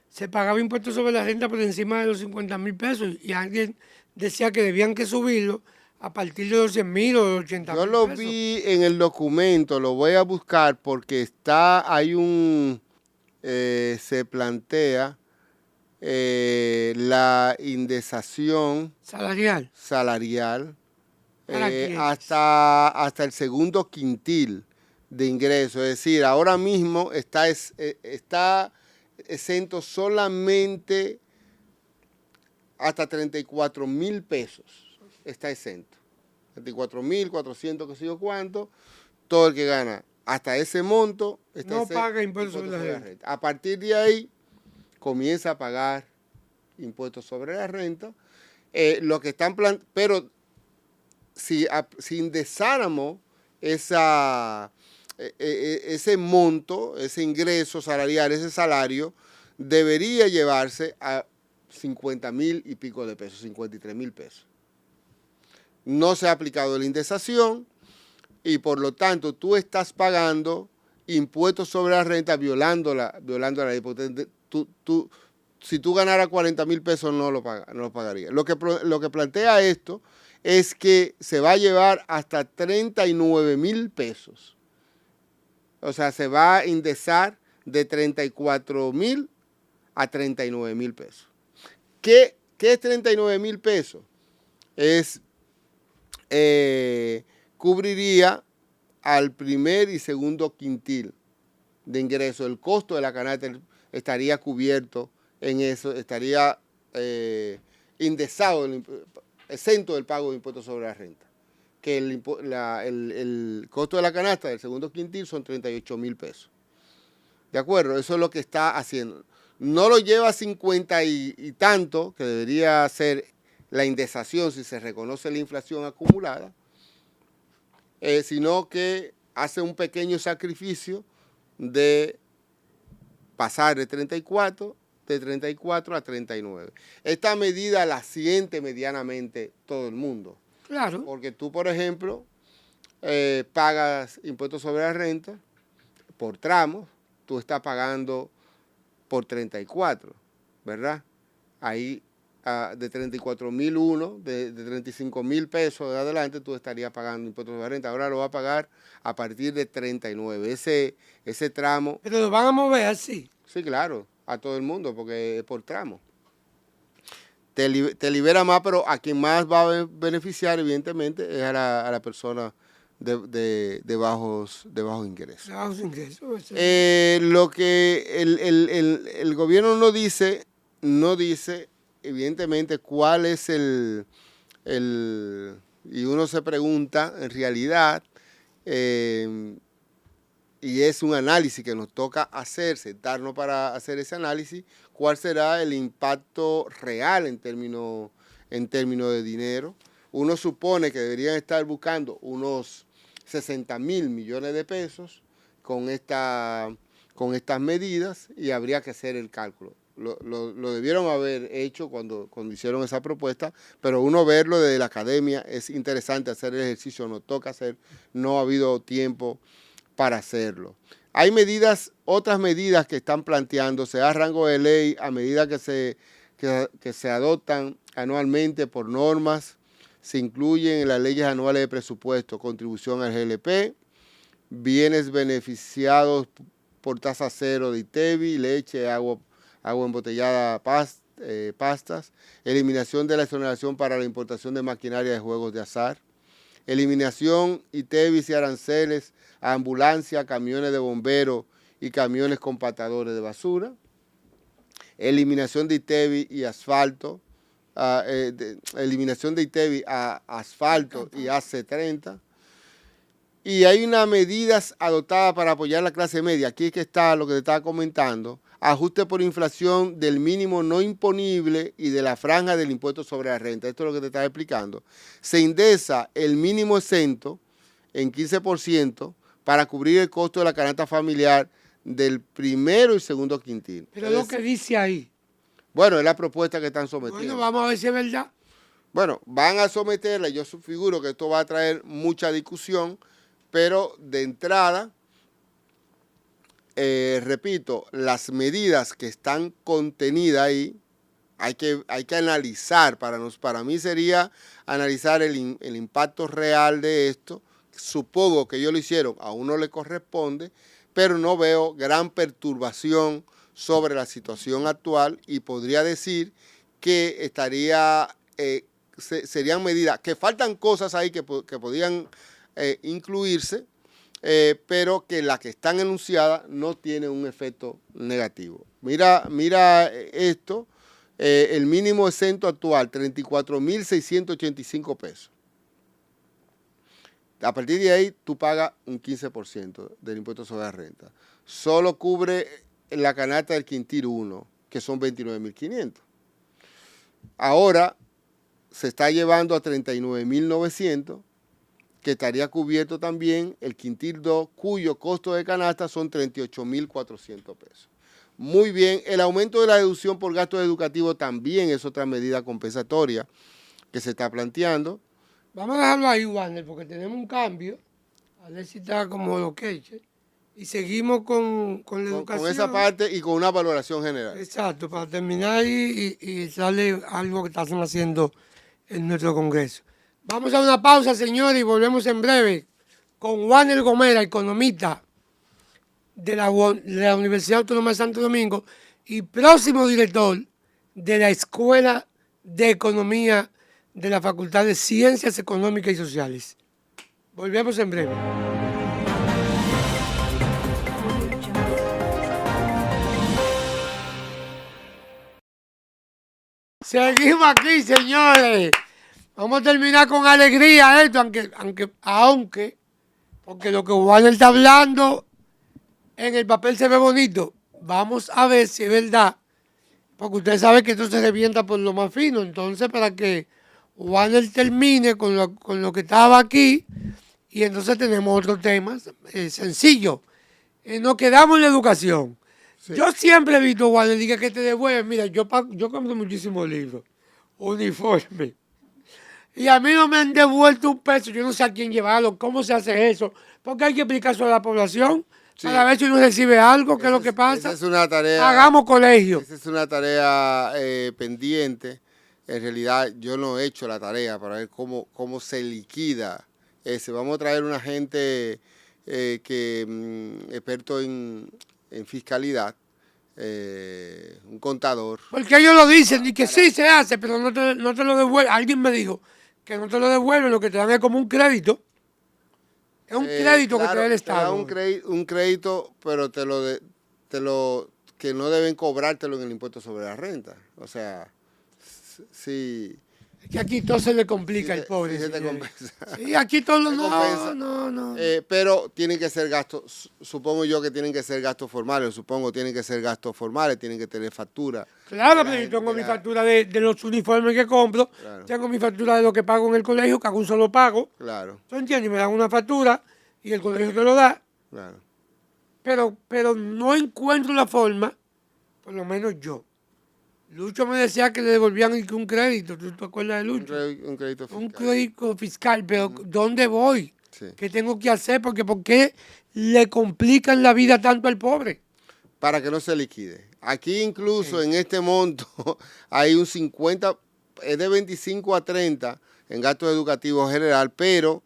se pagaba impuestos sobre la renta por encima de los 50.000 pesos, y alguien decía que debían que subirlo a partir de los 100.000 o los 80.000 pesos. Yo lo vi en el documento, lo voy a buscar porque se plantea la indexación salarial hasta el segundo quintil de ingreso. Es decir, ahora mismo está exento solamente hasta 34.000 pesos. Está exento. 34.400, qué sé yo cuánto. Todo el que gana hasta ese monto no paga impuestos sobre la renta. A partir de ahí comienza a pagar impuestos sobre la renta. Lo que están pero si indexáramos ese monto, ese ingreso salarial, ese salario, debería llevarse 50,000 y pico de pesos, 53,000 pesos. No se ha aplicado la indexación y por lo tanto tú estás pagando impuestos sobre la renta violando la ley. Porque si tú ganaras 40,000 pesos no lo pagarías. Lo que plantea esto es que se va a llevar hasta 39,000 pesos. O sea, se va a indexar de 34,000 a 39,000 pesos. ¿Qué es 39,000 pesos? Cubriría al primer y segundo quintil de ingreso. El costo de la canasta estaría cubierto en eso, estaría indexado, exento del pago de impuestos sobre la renta. Que el costo de la canasta del segundo quintil son 38,000 pesos. ¿De acuerdo? Eso es lo que está haciendo. No lo lleva a 50 y tanto, que debería ser la indexación si se reconoce la inflación acumulada, sino que hace un pequeño sacrificio de pasar de 34 a 39. Esta medida la siente medianamente todo el mundo. Claro. Porque tú, por ejemplo, pagas impuestos sobre la renta por tramos, tú estás pagando por 34, ¿verdad? Ahí de 34,001, de 35,000 pesos de adelante, tú estarías pagando impuestos sobre la renta. Ahora lo vas a pagar a partir de 39. Ese tramo. Pero lo van a mover así. Sí, claro, a todo el mundo, porque es por tramo. Te libera más, pero a quien más va a beneficiar, evidentemente, es a la persona de bajos ingresos. De bajos ingresos. Lo que el gobierno no dice, evidentemente, cuál es y uno se pregunta, en realidad, y es un análisis que nos toca hacer, sentarnos para hacer ese análisis, cuál será el impacto real en términos de dinero. Uno supone que deberían estar buscando unos 60,000 millones de pesos con estas medidas y habría que hacer el cálculo. Lo debieron haber hecho cuando hicieron esa propuesta, pero uno verlo desde la academia es interesante hacer el ejercicio, nos toca hacer, no ha habido tiempo para hacerlo. Hay otras medidas que están planteándose a rango de ley a medida que se adoptan anualmente por normas. Se incluyen en las leyes anuales de presupuesto, contribución al GLP, bienes beneficiados por tasa cero de ITEVI, leche, agua embotellada, pastas, eliminación de la exoneración para la importación de maquinaria de juegos de azar, eliminación ITEVIs y aranceles a ambulancia, camiones de bomberos y camiones compactadores de basura, eliminación de ITEVI y asfalto, eliminación de ITEVI a asfalto y AC30. Y hay unas medidas adoptadas para apoyar la clase media. Aquí es que está lo que te estaba comentando. Ajuste por inflación del mínimo no imponible y de la franja del impuesto sobre la renta. Esto es lo que te estaba explicando. Se indexa el mínimo exento en 15% para cubrir el costo de la canasta familiar del primero y segundo quintil. Pero lo que dice ahí. Bueno, es la propuesta que están sometiendo. Bueno, vamos a ver si es verdad. Bueno, van a someterla. Yo figuro que esto va a traer mucha discusión, pero de entrada, repito, las medidas que están contenidas ahí, hay que analizar. Para mí sería analizar el impacto real de esto. Supongo que ellos lo hicieron, a uno le corresponde, pero no veo gran perturbación sobre la situación actual y podría decir que serían medidas, que faltan cosas ahí que podían incluirse, pero que las que están enunciadas no tienen un efecto negativo. Mira esto, el mínimo exento actual, 34,685 pesos. A partir de ahí, tú pagas un 15% del impuesto sobre la renta. Solo cubre la canasta del quintil 1, que son 29,500. Ahora se está llevando a 39,900, que estaría cubierto también el quintil 2, cuyo costo de canasta son 38,400 pesos. muy bien. El aumento de la deducción por gastos educativos también es otra medida compensatoria que se está planteando. Vamos a dejarlo ahí, Wander, porque tenemos un cambio. A ver si está como lo que y seguimos con la educación. Con esa parte y con una valoración general. Exacto, para terminar y sale algo que están haciendo en nuestro Congreso. Vamos a una pausa, señores, y volvemos en breve con Wander Gomera, economista de la Universidad Autónoma de Santo Domingo y próximo director de la Escuela de Economía de la Facultad de Ciencias Económicas y Sociales. Volvemos en breve. Seguimos aquí, señores. Vamos a terminar con alegría esto, aunque, porque lo que Wander está hablando en el papel se ve bonito. Vamos a ver si es verdad, porque usted sabe que esto se revienta por lo más fino. Entonces, para que Wander termine con lo que estaba aquí, y entonces tenemos otro tema sencillo. Nos quedamos en la educación. Sí. Yo siempre he visto, Wander, diga que te devuelven. Mira, yo compro muchísimos libros, uniformes. Y a mí no me han devuelto un peso. Yo no sé a quién llevarlo, cómo se hace eso. Porque hay que explicarlo a la población. Sí. Para ver si uno recibe algo, qué es lo que pasa. Esa es una tarea. Hagamos colegio. Esa es una tarea pendiente. En realidad, yo no he hecho la tarea para ver cómo se liquida ese. Vamos a traer una gente experto en fiscalidad, un contador. Porque ellos lo dicen y que sí se hace, pero no te lo devuelven. Alguien me dijo que no te lo devuelven, lo que te dan es como un crédito. Es un crédito claro, que te da el Estado. Te da un crédito, pero que no deben cobrártelo en el impuesto sobre la renta. O sea, sí. Es que aquí todo se le complica al pobre. Sí, se te compensa. Sí, aquí todo no. Pero tienen que ser gastos, supongo yo que tienen que ser gastos formales, tienen que tener factura. Claro, pero yo tengo mi factura de los uniformes que compro, claro. Tengo mi factura de lo que pago en el colegio, que hago un solo pago. Claro. ¿Tú entiendes? Me dan una factura y el colegio te lo da. Claro. Pero no encuentro la forma, por lo menos yo. Lucho me decía que le devolvían un crédito. ¿Tú te acuerdas de Lucho? Un crédito fiscal. Un crédito fiscal, pero ¿dónde voy? Sí. ¿Qué tengo que hacer? Porque ¿por qué le complican la vida tanto al pobre? Para que no se liquide. Aquí incluso en este monto hay un 50, es de 25 a 30 en gastos educativos general, pero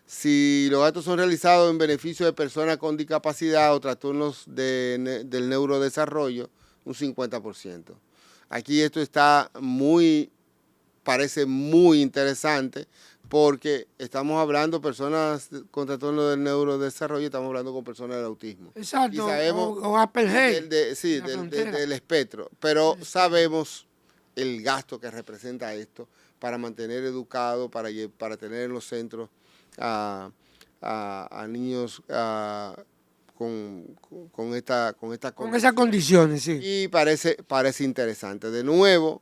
si los gastos son realizados en beneficio de personas con discapacidad o trastornos del neurodesarrollo, un 50%. Aquí esto está parece muy interesante porque estamos hablando de personas con trastorno del neurodesarrollo, estamos hablando con personas del autismo. Exacto, y sabemos o Apple del espectro, pero sabemos el gasto que representa esto para mantener educados, para tener en los centros a niños con esas condiciones, sí. Y parece interesante. De nuevo,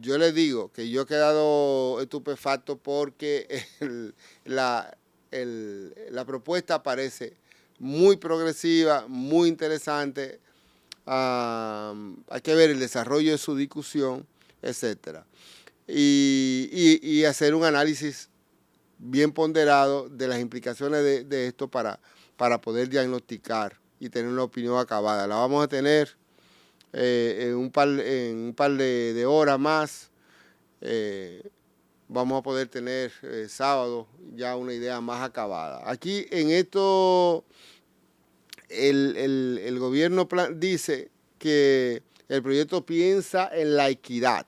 yo les digo que yo he quedado estupefacto porque la propuesta parece muy progresiva, muy interesante. Hay que ver el desarrollo de su discusión, etcétera. Y hacer un análisis bien ponderado de las implicaciones de esto para poder diagnosticar y tener una opinión acabada. La vamos a tener en un par de horas más. Vamos a poder tener sábado ya una idea más acabada. Aquí en esto el gobierno dice que el proyecto piensa en la equidad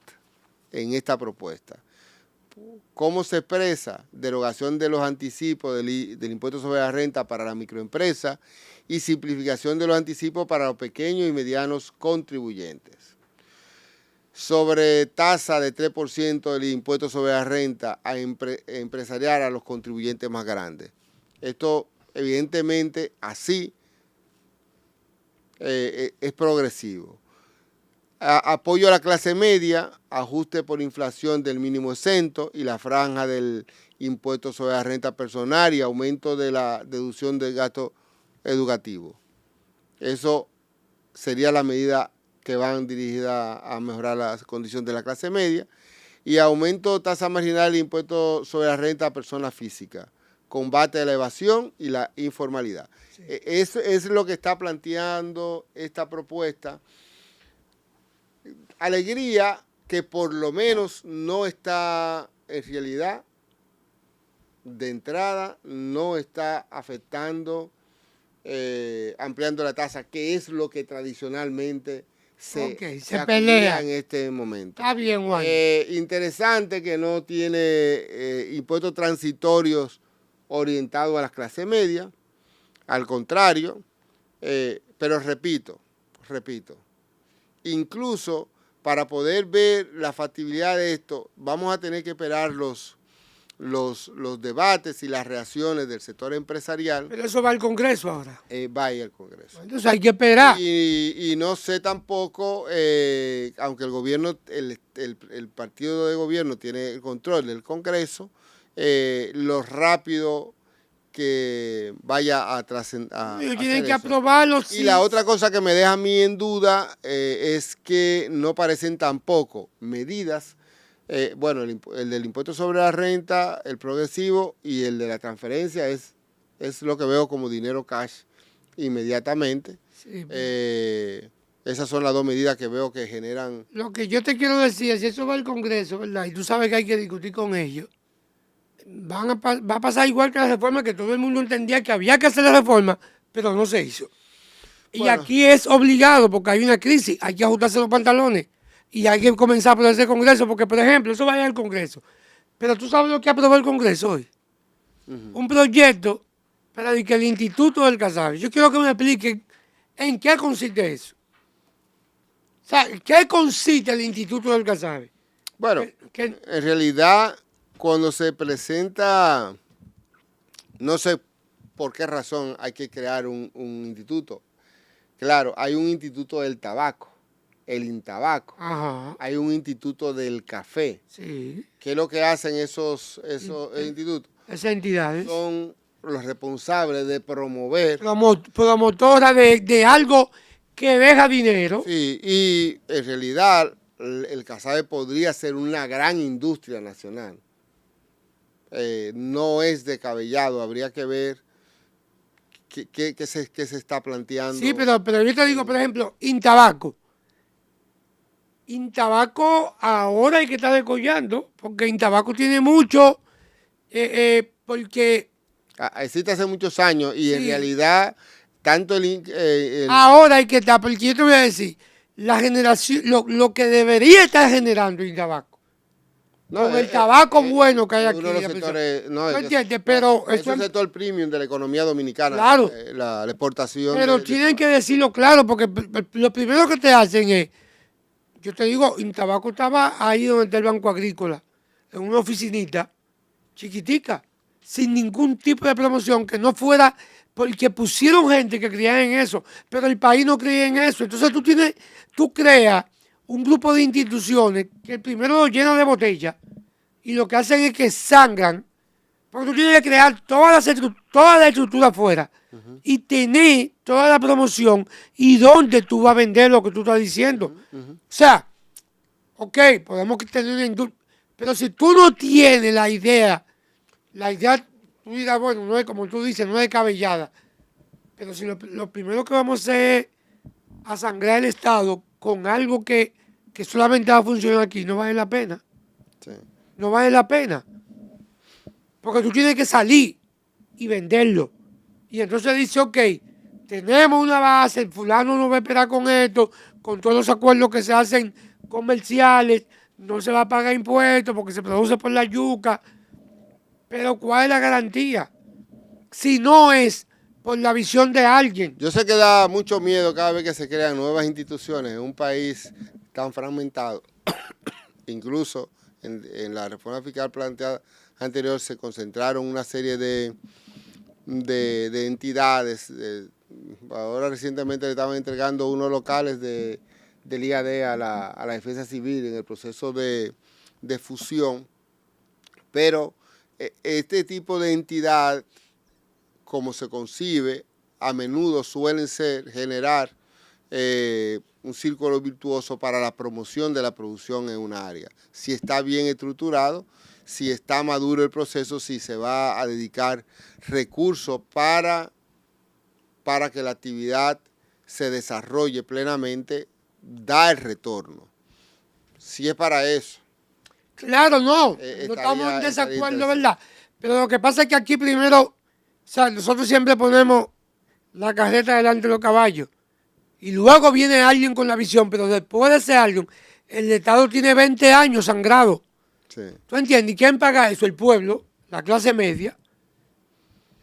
en esta propuesta. ¿Cómo se expresa? Derogación de los anticipos del impuesto sobre la renta para la microempresa y simplificación de los anticipos para los pequeños y medianos contribuyentes. Sobre tasa de 3% del impuesto sobre la renta empresarial a los contribuyentes más grandes. Esto, evidentemente, así es progresivo. Apoyo a la clase media, ajuste por inflación del mínimo exento y la franja del impuesto sobre la renta personal y aumento de la deducción del gasto educativo. Eso sería la medida que van dirigida a mejorar la condición de la clase media, y aumento de tasa marginal de impuesto sobre la renta a personas físicas, combate a la evasión y la informalidad. Sí. Eso es lo que está planteando esta propuesta. Alegría que por lo menos no está, en realidad, de entrada, no está afectando, ampliando la tasa, que es lo que tradicionalmente se pelea en este momento. Está bien, Juan. Interesante que no tiene impuestos transitorios orientados a las clases medias, al contrario, pero repito, incluso para poder ver la factibilidad de esto, vamos a tener que esperar los debates y las reacciones del sector empresarial. Pero eso va al Congreso ahora. Va a ir al Congreso. Entonces hay que esperar. Y no sé tampoco, aunque el gobierno, el partido de gobierno tiene el control del Congreso, lo rápido que vaya a trascender. Tienen que aprobarlo. Y la otra cosa que me deja a mí en duda es que no parecen tampoco medidas. Bueno, el del impuesto sobre la renta, el progresivo, y el de la transferencia es lo que veo como dinero cash inmediatamente. Sí. Esas son las dos medidas que veo que generan. Lo que yo te quiero decir es, si eso va al Congreso, ¿verdad? Y tú sabes que hay que discutir con ellos. Va a pasar igual que la reforma, que todo el mundo entendía que había que hacer la reforma, pero no se hizo. Y bueno, aquí es obligado porque hay una crisis, hay que ajustarse los pantalones. Y hay que comenzar por ese Congreso, porque, por ejemplo, eso va a ir al Congreso. Pero tú sabes lo que aprobó el Congreso hoy. Un proyecto para que el Instituto del Casabe. Yo quiero que me explique en qué consiste eso. O sea, ¿qué consiste el Instituto del Casabe? Bueno, en realidad, cuando se presenta, no sé por qué razón hay que crear un instituto. Claro, hay un instituto del tabaco. El Intabaco. Ajá. Hay un instituto del café. Sí. ¿Qué es lo que hacen esos institutos? Esas entidades son los responsables de promover. Promotora de algo que deja dinero. Sí, y en realidad el Casabe podría ser una gran industria nacional. No es descabellado, habría que ver qué se está planteando. Sí, pero yo te digo, por ejemplo, Intabaco. Intabaco ahora hay que estar decollando, porque Intabaco tiene mucho, porque... Existe hace muchos años y sí, en realidad, tanto ahora hay que estar, porque yo te voy a decir, la generación, lo que debería estar generando Intabaco, con el tabaco bueno que hay aquí. ¿No entiendes? Pero es un sector premium de la economía dominicana, claro, la exportación. Pero tienen que decirlo claro, porque lo primero que te hacen es... Yo te digo, Intabaco estaba ahí donde está el Banco Agrícola, en una oficinita chiquitica, sin ningún tipo de promoción, que no fuera porque pusieron gente que creía en eso, pero el país no creía en eso. Entonces tú creas un grupo de instituciones que el primero lo llena de botellas y lo que hacen es que sangran, porque tú tienes que crear toda la estructura afuera y tener toda la promoción y dónde tú vas a vender lo que tú estás diciendo. O sea, ok, podemos tener una industria, pero si tú no tienes la idea, tú dirás, bueno, no es como tú dices, no es descabellada, pero si lo primero que vamos a hacer es a sangrar el Estado con algo que solamente va a funcionar aquí, no vale la pena. Sí. No vale la pena. Porque tú tienes que salir y venderlo. Y entonces dice, ok, tenemos una base, el fulano no va a esperar con esto, con todos los acuerdos que se hacen comerciales, no se va a pagar impuestos porque se produce por la yuca. Pero ¿cuál es la garantía? Si no es por la visión de alguien. Yo sé que da mucho miedo cada vez que se crean nuevas instituciones en un país tan fragmentado. Incluso en la reforma fiscal planteada anterior se concentraron una serie de entidades. Ahora recientemente le estaban entregando unos locales del IAD a la Defensa Civil en el proceso de fusión. Pero este tipo de entidad, como se concibe, a menudo suelen generar un círculo virtuoso para la promoción de la producción en una área. Si está bien estructurado, si está maduro el proceso, si se va a dedicar recursos para que la actividad se desarrolle plenamente, da el retorno. Si es para eso. Claro, no estamos en desacuerdo, ¿verdad? Pero lo que pasa es que aquí primero, o sea, nosotros siempre ponemos la carreta delante de los caballos y luego viene alguien con la visión, pero después de ese alguien, el Estado tiene 20 años sangrado. Sí. ¿Tú entiendes? ¿Y quién paga eso? El pueblo, la clase media.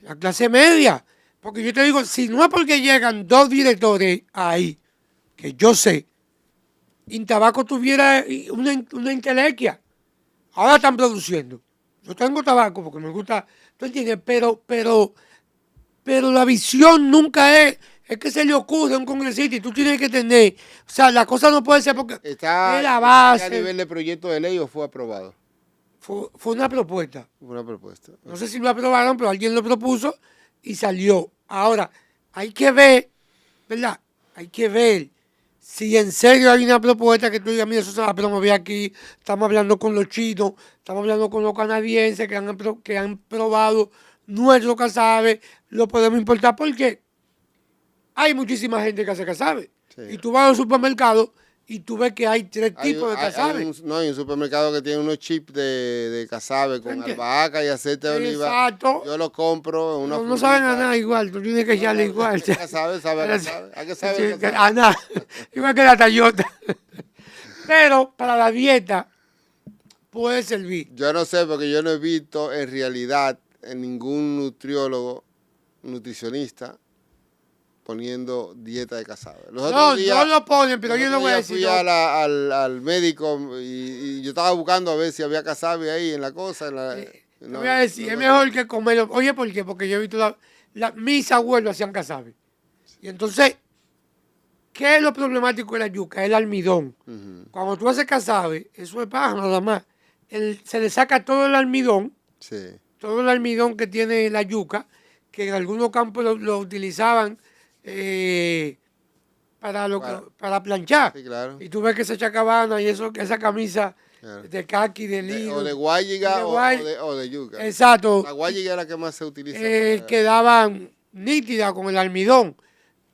La clase media. Porque yo te digo, si no es porque llegan 2 directores ahí, que yo sé, Intabaco tuviera una intelequia. Ahora están produciendo. Yo tengo tabaco porque me gusta, ¿tú entiendes? Pero la visión nunca es que se le ocurre a un congresista y tú tienes que tener, o sea, la cosa no puede ser porque está la base. ¿A nivel de proyecto de ley o fue aprobado? Fue una propuesta. Fue una propuesta. No sé si lo aprobaron, pero alguien lo propuso y salió. Ahora, hay que ver, ¿verdad? Hay que ver si en serio hay una propuesta que tú digas, mira, eso se va a promover aquí, estamos hablando con los chinos, estamos hablando con los canadienses que han probado nuestro casabe, lo podemos importar porque hay muchísima gente que hace casabe. Sí. Y tú vas al supermercado y tú ves que hay 3 tipos de casabe. Hay un supermercado que tiene unos chips de casabe con albahaca y aceite de oliva. Exacto. Yo lo compro en una no saben a nada igual, tú tienes que echarle igual. Casabe, sabe a casabe. ¿A qué sabe? Sí, a nada, igual que la Toyota. Pero para la dieta puede servir. Yo no sé, porque yo no he visto en realidad en ningún nutriólogo, nutricionista, poniendo dieta de casabe. No lo ponen, pero yo no voy a decir. Fui al médico y yo estaba buscando a ver si había casabe ahí en la cosa. No voy a decir, es mejor que comerlo. Oye, ¿por qué? Porque yo he visto mis abuelos hacían casabe. Y entonces, ¿qué es lo problemático de la yuca? El almidón. Cuando tú haces casabe, eso es paja nada más. Se le saca todo el almidón, todo el almidón que tiene la yuca, que en algunos campos lo utilizaban para planchar. Sí, claro. Y tú ves que esa chacabana y esa camisa de caqui, de lino. O de guayiga o de yuca. Exacto. La guayiga es la que más se utiliza. Quedaban nítidas con el almidón,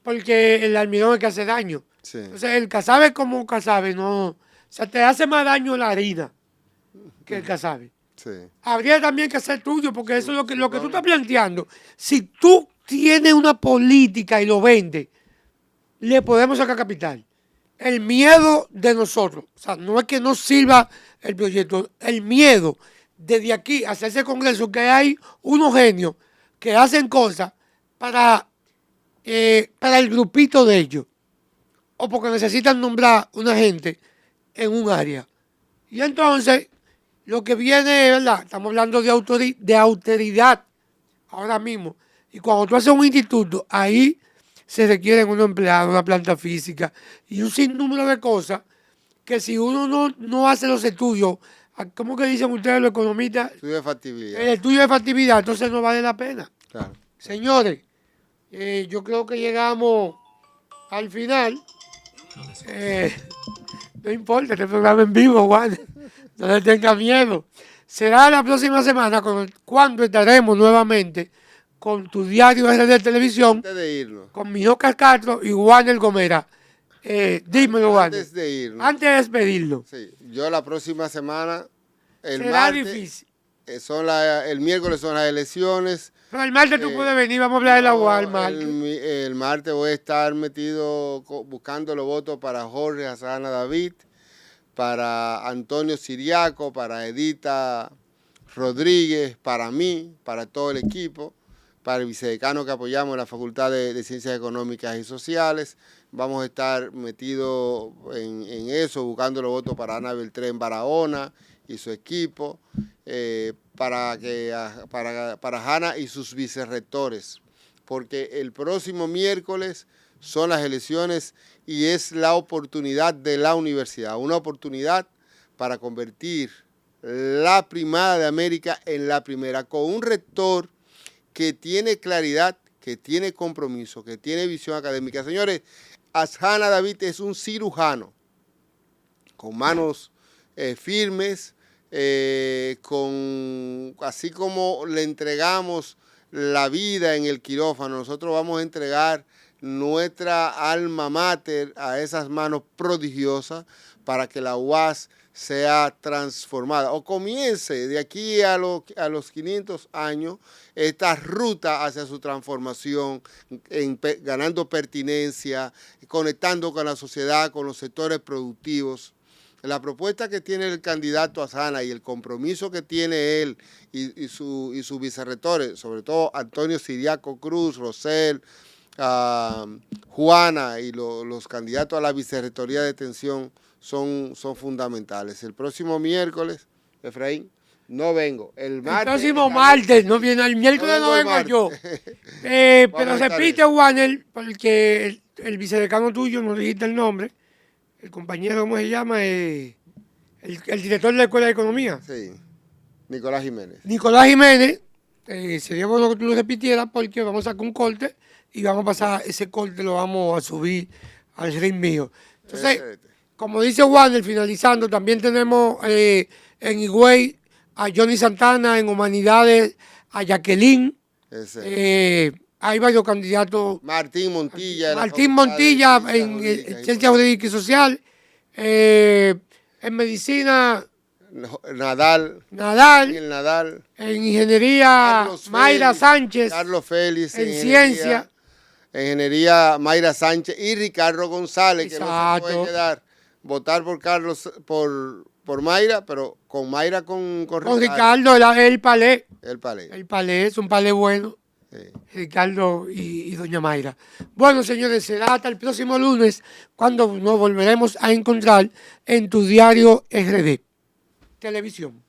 porque el almidón es que hace daño. Sí. Entonces el casabe como casabe, no. O sea, te hace más daño la harina que el casabe. Sí. Habría también que hacer tuyo, porque eso es lo que tú estás planteando. Si tú tienes una política y lo vendes, le podemos sacar capital. El miedo de nosotros, o sea, no es que no sirva el proyecto, el miedo desde aquí hacia ese congreso, que hay unos genios que hacen cosas para el grupito de ellos, o porque necesitan nombrar una gente en un área. Y entonces, lo que viene, ¿verdad? Estamos hablando de autoridad ahora mismo. Y cuando tú haces un instituto, ahí se requieren unos empleados, una planta física y un sinnúmero de cosas que si uno no hace los estudios, ¿cómo que dicen ustedes los economistas? Estudio de factibilidad. El estudio de factibilidad, entonces no vale la pena. Claro. Señores, yo creo que llegamos al final. No importa, este programa en vivo, Juan. No le tenga miedo. Será la próxima semana cuando estaremos nuevamente con tu diario RD Televisión. Antes de irnos. Con Minoca Castro y Wander Gomera. Dímelo, Wander. Antes de irnos. Antes de despedirlo. Sí, yo la próxima semana, será difícil. El miércoles son las elecciones. Pero el martes tú puedes venir, vamos a hablar de la UAR. El martes voy a estar metido buscando los votos para Jorge Azahara David, para Antonio Siriaco, para Edita Rodríguez, para mí, para todo el equipo, para el vicedecano que apoyamos en la Facultad de Ciencias Económicas y Sociales. Vamos a estar metidos en eso, buscando los votos para Ana Beltrán Barahona y su equipo, para Hanna y sus vicerrectores, porque el próximo miércoles son las elecciones y es la oportunidad de la universidad, una oportunidad para convertir la primada de América en la primera, con un rector que tiene claridad, que tiene compromiso, que tiene visión académica. Señores, Asjana David es un cirujano, con manos firmes, así como le entregamos la vida en el quirófano, nosotros vamos a entregar nuestra alma mater a esas manos prodigiosas para que la UAS sea transformada o comience de aquí a los 500 años esta ruta hacia su transformación, ganando pertinencia, conectando con la sociedad, con los sectores productivos. La propuesta que tiene el candidato Asjana y el compromiso que tiene él y sus vicerrectores, sobre todo Antonio Siriaco Cruz, Rosel, Juana y los candidatos a la vicerrectoría de extensión son fundamentales. El próximo miércoles, Efraín, no vengo. El próximo martes, no viene, el miércoles no vengo yo. Pero repite, Warner, porque el vicedecano tuyo, no dijiste el nombre, el compañero, ¿cómo se llama? El director de la Escuela de Economía. Sí, Nicolás Jiménez. Nicolás Jiménez, sería bueno que tú lo repitieras porque vamos a sacar un corte y vamos a pasar ese corte, lo vamos a subir al ring mío. Entonces, como dice Warner, finalizando, también tenemos en Higüey a Johnny Santana, en Humanidades a Jacqueline. Hay varios candidatos. Martín Montilla. Martín Montilla en Ciencia Jurídica y Social. En Medicina. Nadal. En Ingeniería, Mayra Sánchez. Carlos Félix. En Ciencia. En Ingeniería, Mayra Sánchez y Ricardo González. Exacto. Que no se puede quedar. Votar por Carlos, por Mayra, pero con Mayra con Ricardo, el palé. El palé. El palé es un palé bueno. Sí. Ricardo y doña Mayra. Bueno, señores, será hasta el próximo lunes cuando nos volveremos a encontrar en tu diario RD Televisión.